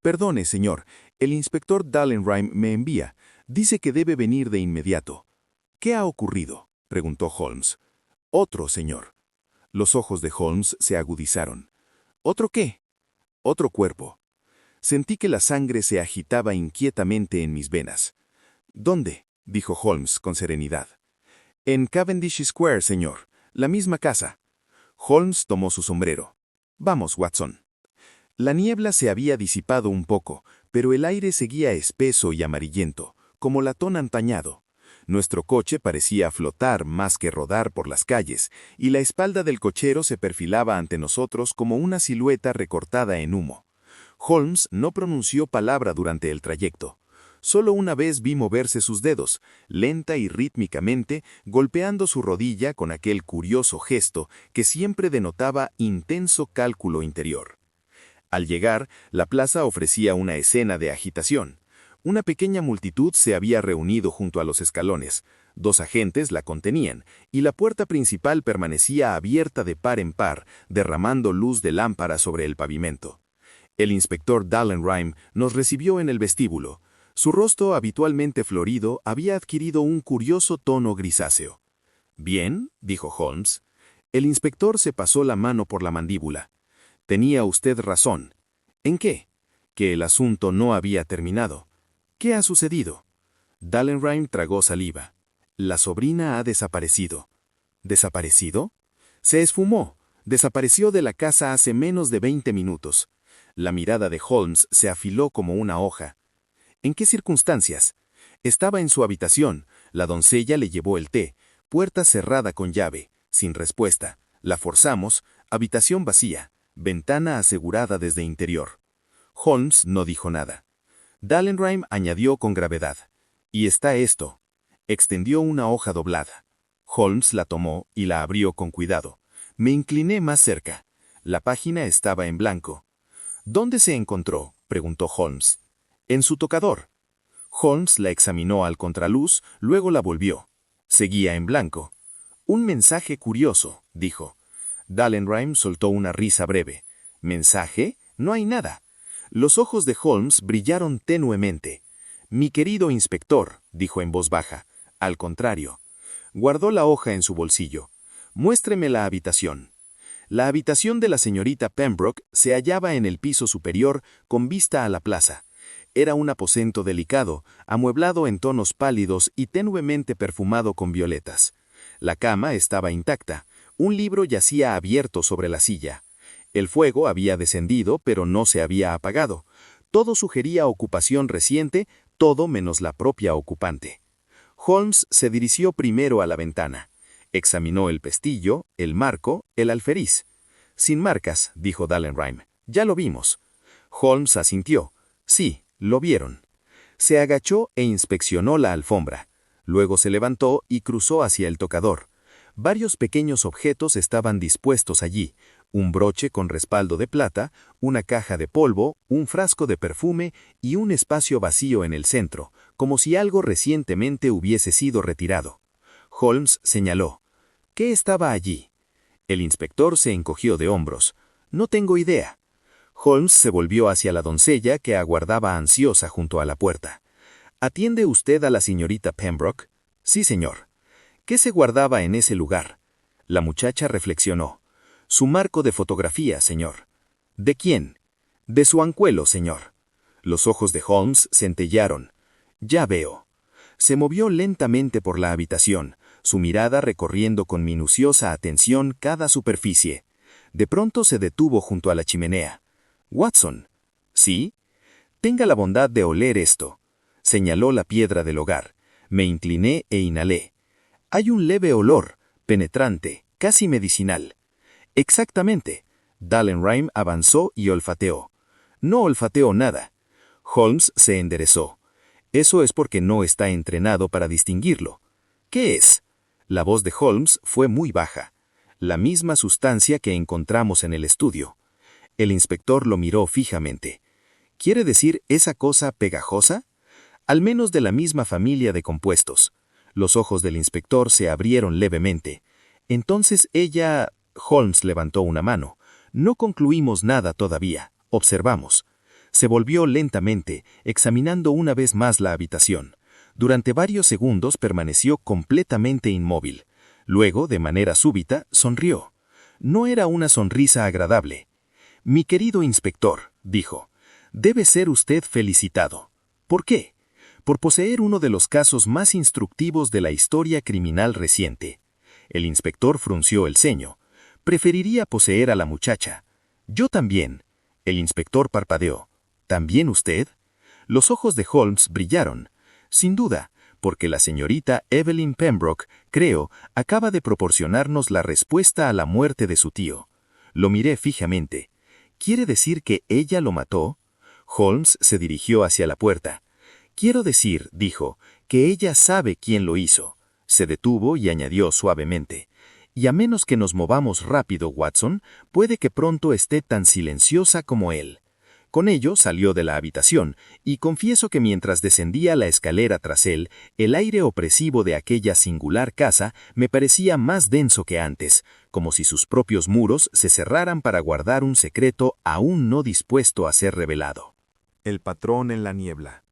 «Perdone, señor, el inspector Dallenheim me envía. Dice que debe venir de inmediato». «¿Qué ha ocurrido?», preguntó Holmes. «Otro, señor». Los ojos de Holmes se agudizaron. «¿Otro qué?». «Otro cuerpo». Sentí que la sangre se agitaba inquietamente en mis venas. «¿Dónde?», dijo Holmes con serenidad. «En Cavendish Square, señor. La misma casa». Holmes tomó su sombrero. «Vamos, Watson». La niebla se había disipado un poco, pero el aire seguía espeso y amarillento, como latón antañado. Nuestro coche parecía flotar más que rodar por las calles, y la espalda del cochero se perfilaba ante nosotros como una silueta recortada en humo. Holmes no pronunció palabra durante el trayecto. Solo una vez vi moverse sus dedos, lenta y rítmicamente, golpeando su rodilla con aquel curioso gesto que siempre denotaba intenso cálculo interior. Al llegar, la plaza ofrecía una escena de agitación. Una pequeña multitud se había reunido junto a los escalones. 2 agentes la contenían, y la puerta principal permanecía abierta de par en par, derramando luz de lámpara sobre el pavimento. El inspector Dallenheim nos recibió en el vestíbulo. Su rostro habitualmente florido había adquirido un curioso tono grisáceo. «Bien», dijo Holmes. El inspector se pasó la mano por la mandíbula. «Tenía usted razón». «¿En qué?». «Que el asunto no había terminado». «¿Qué ha sucedido?». Dallenheim tragó saliva. «La sobrina ha desaparecido». «¿Desaparecido?». «Se esfumó. Desapareció de la casa hace menos de 20 minutos». La mirada de Holmes se afiló como una hoja. «¿En qué circunstancias?». «Estaba en su habitación. La doncella le llevó el té. Puerta cerrada con llave. Sin respuesta. La forzamos. Habitación vacía. Ventana asegurada desde interior». Holmes no dijo nada. Dallenheim añadió con gravedad. «Y está esto». Extendió una hoja doblada. Holmes la tomó y la abrió con cuidado. Me incliné más cerca. La página estaba en blanco. «¿Dónde se encontró?», preguntó Holmes. «En su tocador». Holmes la examinó al contraluz, luego la volvió. Seguía en blanco. «Un mensaje curioso», dijo. Dallenheim soltó una risa breve. «¿Mensaje? No hay nada». Los ojos de Holmes brillaron tenuemente. «Mi querido inspector», dijo en voz baja. «Al contrario». Guardó la hoja en su bolsillo. «Muéstreme la habitación». La habitación de la señorita Pembroke se hallaba en el piso superior con vista a la plaza. Era un aposento delicado, amueblado en tonos pálidos y tenuemente perfumado con violetas. La cama estaba intacta. Un libro yacía abierto sobre la silla. El fuego había descendido, pero no se había apagado. Todo sugería ocupación reciente, todo menos la propia ocupante. Holmes se dirigió primero a la ventana. Examinó el pestillo, el marco, el alferiz. «Sin marcas», dijo Dallenheim. «Ya lo vimos». Holmes asintió. «Sí, lo vieron». Se agachó e inspeccionó la alfombra. Luego se levantó y cruzó hacia el tocador. Varios pequeños objetos estaban dispuestos allí. Un broche con respaldo de plata, una caja de polvo, un frasco de perfume y un espacio vacío en el centro, como si algo recientemente hubiese sido retirado. Holmes señaló. ¿Qué estaba allí? El inspector se encogió de hombros. No tengo idea. Holmes se volvió hacia la doncella que aguardaba ansiosa junto a la puerta. ¿Atiende usted a la señorita Pembroke? Sí, señor. ¿Qué se guardaba en ese lugar? La muchacha reflexionó. Su marco de fotografía, señor. ¿De quién? De su ancuelo, señor. Los ojos de Holmes centellaron. Ya veo. Se movió lentamente por la habitación, su mirada recorriendo con minuciosa atención cada superficie. De pronto se detuvo junto a la chimenea. «Watson». «¿Sí?» «Tenga la bondad de oler esto». Señaló la piedra del hogar. Me incliné e inhalé. Hay un leve olor, penetrante, casi medicinal. Exactamente. Dallenheim avanzó y olfateó. No olfateó nada. Holmes se enderezó. Eso es porque no está entrenado para distinguirlo. ¿Qué es? La voz de Holmes fue muy baja. La misma sustancia que encontramos en el estudio. El inspector lo miró fijamente. ¿Quiere decir esa cosa pegajosa? Al menos de la misma familia de compuestos. Los ojos del inspector se abrieron levemente. Entonces ella... Holmes levantó una mano. No concluimos nada todavía. Observamos. Se volvió lentamente, examinando una vez más la habitación. Durante varios segundos permaneció completamente inmóvil. Luego, de manera súbita, sonrió. No era una sonrisa agradable. «Mi querido inspector», dijo, «debe ser usted felicitado». ¿Por qué? Por poseer uno de los casos más instructivos de la historia criminal reciente. El inspector frunció el ceño. Preferiría poseer a la muchacha. Yo también. El inspector parpadeó. ¿También usted? Los ojos de Holmes brillaron. Sin duda, porque la señorita Evelyn Pembroke, creo, acaba de proporcionarnos la respuesta a la muerte de su tío. Lo miré fijamente. ¿Quiere decir que ella lo mató? Holmes se dirigió hacia la puerta. Quiero decir, dijo, que ella sabe quién lo hizo. Se detuvo y añadió suavemente. Y a menos que nos movamos rápido, Watson, puede que pronto esté tan silenciosa como él. Con ello salió de la habitación, y confieso que mientras descendía la escalera tras él, el aire opresivo de aquella singular casa me parecía más denso que antes, como si sus propios muros se cerraran para guardar un secreto aún no dispuesto a ser revelado. El patrón en la niebla.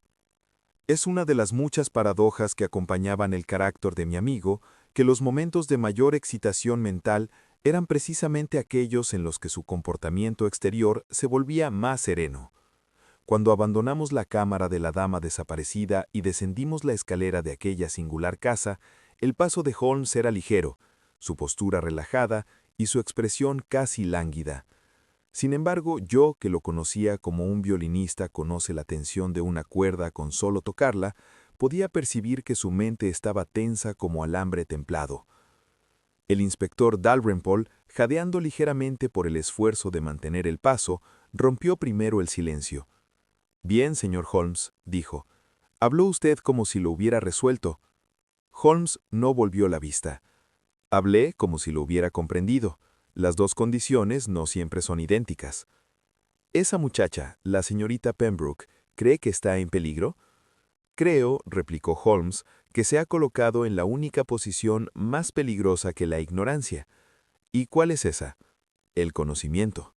Es una de las muchas paradojas que acompañaban el carácter de mi amigo, que los momentos de mayor excitación mental eran precisamente aquellos en los que su comportamiento exterior se volvía más sereno. Cuando abandonamos la cámara de la dama desaparecida y descendimos la escalera de aquella singular casa, el paso de Holmes era ligero, su postura relajada y su expresión casi lánguida. Sin embargo, yo, que lo conocía como un violinista conoce la tensión de una cuerda con solo tocarla, podía percibir que su mente estaba tensa como alambre templado. El inspector Dalrymple, jadeando ligeramente por el esfuerzo de mantener el paso, rompió primero el silencio. «Bien, señor Holmes», dijo. «Habló usted como si lo hubiera resuelto». Holmes no volvió la vista. «Hablé como si lo hubiera comprendido. Las dos condiciones no siempre son idénticas». «¿Esa muchacha, la señorita Pembroke, cree que está en peligro?» «Creo», replicó Holmes, «que se ha colocado en la única posición más peligrosa que la ignorancia». «¿Y cuál es esa?» «El conocimiento».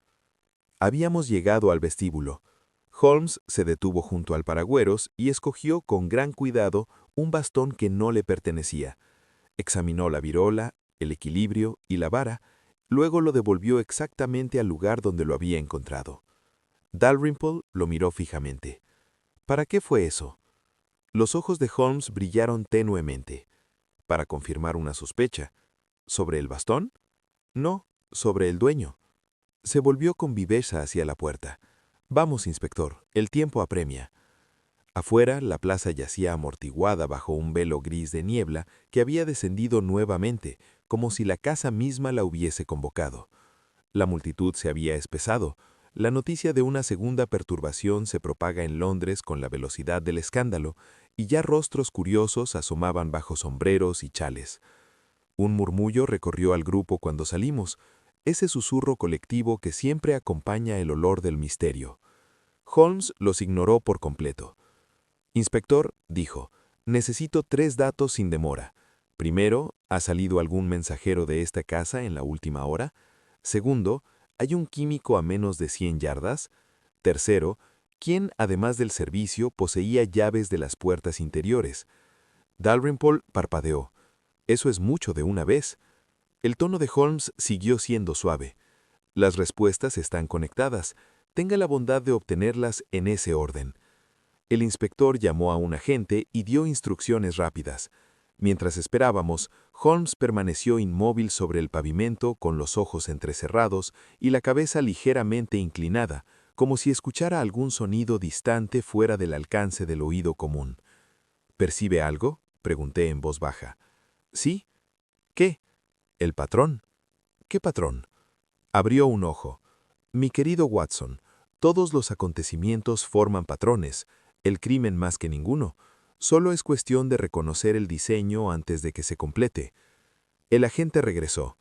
Habíamos llegado al vestíbulo. Holmes se detuvo junto al paragüeros y escogió con gran cuidado un bastón que no le pertenecía. Examinó la virola, el equilibrio y la vara, luego lo devolvió exactamente al lugar donde lo había encontrado. Dalrymple lo miró fijamente. «¿Para qué fue eso?» Los ojos de Holmes brillaron tenuemente. «Para confirmar una sospecha. ¿Sobre el bastón?» «No, sobre el dueño». Se volvió con viveza hacia la puerta. «Vamos, inspector, el tiempo apremia». Afuera, la plaza yacía amortiguada bajo un velo gris de niebla que había descendido nuevamente, como si la casa misma la hubiese convocado. La multitud se había espesado. La noticia de una segunda perturbación se propaga en Londres con la velocidad del escándalo, y ya rostros curiosos asomaban bajo sombreros y chales. Un murmullo recorrió al grupo cuando salimos, ese susurro colectivo que siempre acompaña el olor del misterio. Holmes los ignoró por completo. Inspector, dijo, necesito 3 datos sin demora. Primero, ¿ha salido algún mensajero de esta casa en la última hora? Segundo, ¿hay un químico a menos de 100 yardas? Tercero, ¿quién, además del servicio, poseía llaves de las puertas interiores? Dalrymple parpadeó. Eso es mucho de una vez. El tono de Holmes siguió siendo suave. Las respuestas están conectadas. Tenga la bondad de obtenerlas en ese orden. El inspector llamó a un agente y dio instrucciones rápidas. Mientras esperábamos, Holmes permaneció inmóvil sobre el pavimento con los ojos entrecerrados y la cabeza ligeramente inclinada, como si escuchara algún sonido distante fuera del alcance del oído común. ¿Percibe algo?, pregunté en voz baja. ¿Sí? ¿Qué? El patrón. ¿Qué patrón? Abrió un ojo. Mi querido Watson, todos los acontecimientos forman patrones, el crimen más que ninguno. Solo es cuestión de reconocer el diseño antes de que se complete. El agente regresó.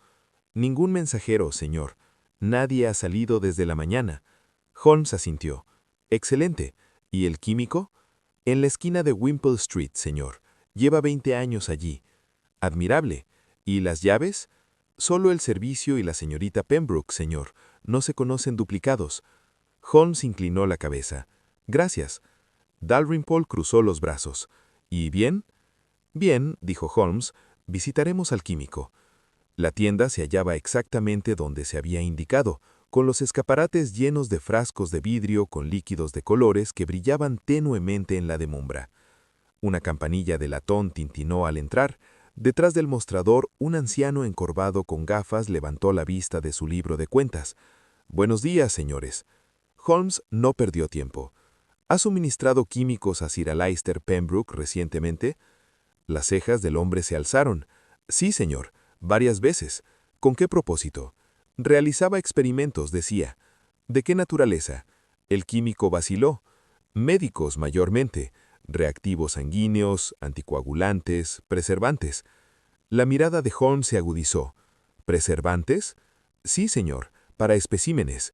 Ningún mensajero, señor. Nadie ha salido desde la mañana. Holmes asintió. Excelente. ¿Y el químico? En la esquina de Wimpole Street, señor. Lleva 20 años allí. Admirable. ¿Y las llaves? Solo el servicio y la señorita Pembroke, señor. No se conocen duplicados. Holmes inclinó la cabeza. Gracias. Dalrymple cruzó los brazos. ¿Y bien? Bien, dijo Holmes, visitaremos al químico. La tienda se hallaba exactamente donde se había indicado, con los escaparates llenos de frascos de vidrio con líquidos de colores que brillaban tenuemente en la demumbra. Una campanilla de latón tintinó al entrar. Detrás del mostrador, un anciano encorvado con gafas levantó la vista de su libro de cuentas. «Buenos días, señores». Holmes no perdió tiempo. ¿Ha suministrado químicos a Sir Alister Pembroke recientemente? Las cejas del hombre se alzaron. Sí, señor, varias veces. ¿Con qué propósito? Realizaba experimentos, decía. ¿De qué naturaleza? El químico vaciló. Médicos, mayormente. Reactivos sanguíneos, anticoagulantes, preservantes. La mirada de Holmes se agudizó. ¿Preservantes? Sí, señor, para especímenes.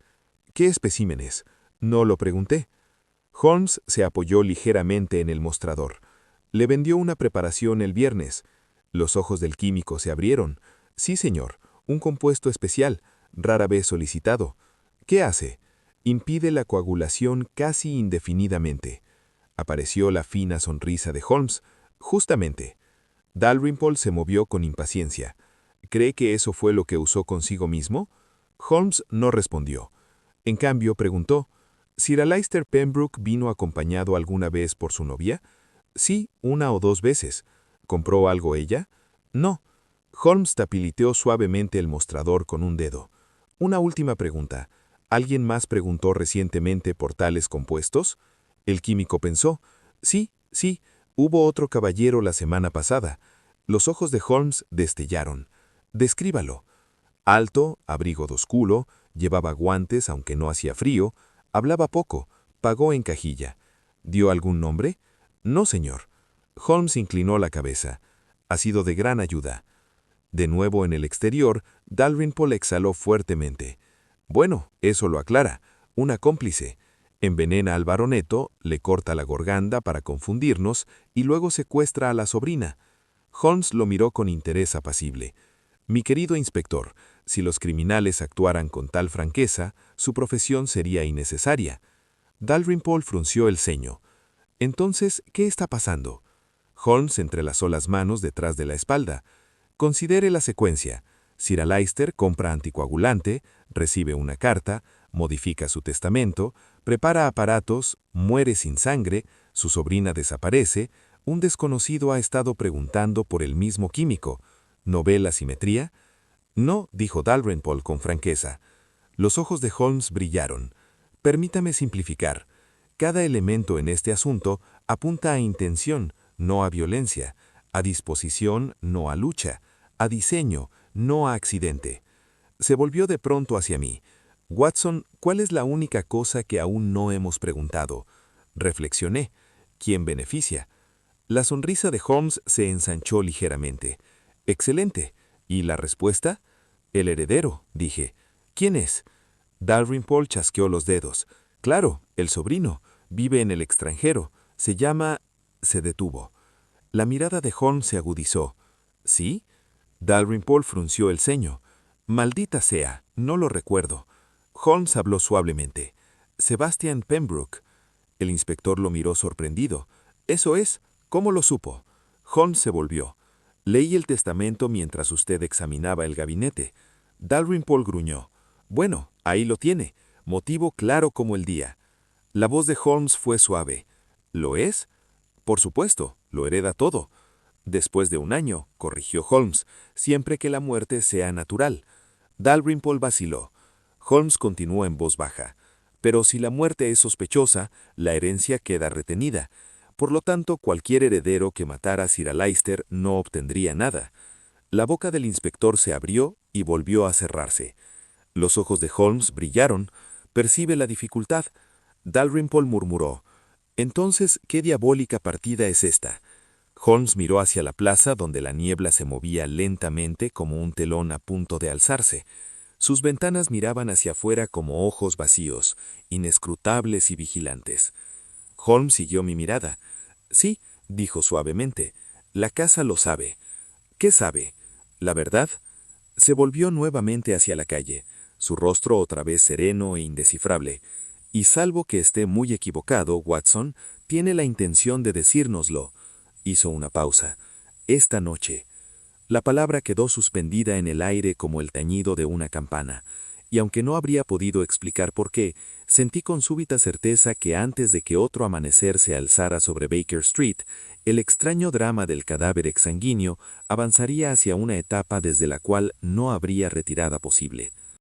¿Qué especímenes? No lo pregunté. Holmes se apoyó ligeramente en el mostrador. Le vendió una preparación el viernes. Los ojos del químico se abrieron. Sí, señor, un compuesto especial, rara vez solicitado. ¿Qué hace? Impide la coagulación casi indefinidamente. Apareció la fina sonrisa de Holmes. Justamente. Dalrymple se movió con impaciencia. ¿Cree que eso fue lo que usó consigo mismo? Holmes no respondió. En cambio, preguntó, ¿Sir Alister Pembroke vino acompañado alguna vez por su novia? Sí, 1 o 2 veces. ¿Compró algo ella? No. Holmes tapiliteó suavemente el mostrador con un dedo. Una última pregunta. ¿Alguien más preguntó recientemente por tales compuestos? El químico pensó. Sí, hubo otro caballero la semana pasada. Los ojos de Holmes destellaron. Descríbalo. Alto, abrigo de oscuro, llevaba guantes aunque no hacía frío, hablaba poco, pagó en cajilla. ¿Dio algún nombre? No, señor. Holmes inclinó la cabeza. Ha sido de gran ayuda. De nuevo en el exterior, Dalrymple exhaló fuertemente. Bueno, eso lo aclara. Una cómplice. Envenena al baroneto, le corta la garganta para confundirnos y luego secuestra a la sobrina. Holmes lo miró con interés apacible. Mi querido inspector, si los criminales actuaran con tal franqueza, su profesión sería innecesaria. Dalrymple frunció el ceño. Entonces, ¿qué está pasando? Holmes entrelazó las manos detrás de la espalda. Considere la secuencia. Sir Alister compra anticoagulante, recibe una carta, modifica su testamento, prepara aparatos, muere sin sangre, su sobrina desaparece, un desconocido ha estado preguntando por el mismo químico. ¿No ve la simetría? No, dijo Dalrymple con franqueza. Los ojos de Holmes brillaron. Permítame simplificar. Cada elemento en este asunto apunta a intención, no a violencia, a disposición, no a lucha, a diseño, no a accidente. Se volvió de pronto hacia mí. Watson, ¿cuál es la única cosa que aún no hemos preguntado? Reflexioné. ¿Quién beneficia? La sonrisa de Holmes se ensanchó ligeramente. Excelente. ¿Y la respuesta? El heredero, dije. ¿Quién es? Dalrymple chasqueó los dedos. Claro, el sobrino. Vive en el extranjero. Se llama Se detuvo. La mirada de Holmes se agudizó. ¿Sí? Dalrymple frunció el ceño. Maldita sea, no lo recuerdo. Holmes habló suavemente. Sebastian Pembroke. El inspector lo miró sorprendido. Eso es, ¿cómo lo supo? Holmes se volvió. Leí el testamento mientras usted examinaba el gabinete. Dalrymple gruñó. Bueno, ahí lo tiene. Motivo claro como el día. La voz de Holmes fue suave. ¿Lo es? Por supuesto, lo hereda todo. Después de un año, corrigió Holmes, siempre que la muerte sea natural. Dalrymple vaciló. Holmes continuó en voz baja. Pero si la muerte es sospechosa, la herencia queda retenida. Por lo tanto, cualquier heredero que matara a Sir Leicester no obtendría nada. La boca del inspector se abrió y volvió a cerrarse. Los ojos de Holmes brillaron. Percibe la dificultad. Dalrymple murmuró. Entonces, ¿qué diabólica partida es esta? Holmes miró hacia la plaza donde la niebla se movía lentamente como un telón a punto de alzarse. Sus ventanas miraban hacia afuera como ojos vacíos, inescrutables y vigilantes. Holmes siguió mi mirada. Sí, dijo suavemente, la casa lo sabe. ¿Qué sabe? ¿La verdad? Se volvió nuevamente hacia la calle, su rostro otra vez sereno e indescifrable. Y salvo que esté muy equivocado, Watson, tiene la intención de decírnoslo. Hizo una pausa. Esta noche. La palabra quedó suspendida en el aire como el tañido de una campana, y aunque no habría podido explicar por qué, sentí con súbita certeza que antes de que otro amanecer se alzara sobre Baker Street, el extraño drama del cadáver exsanguíneo avanzaría hacia una etapa desde la cual no habría retirada posible.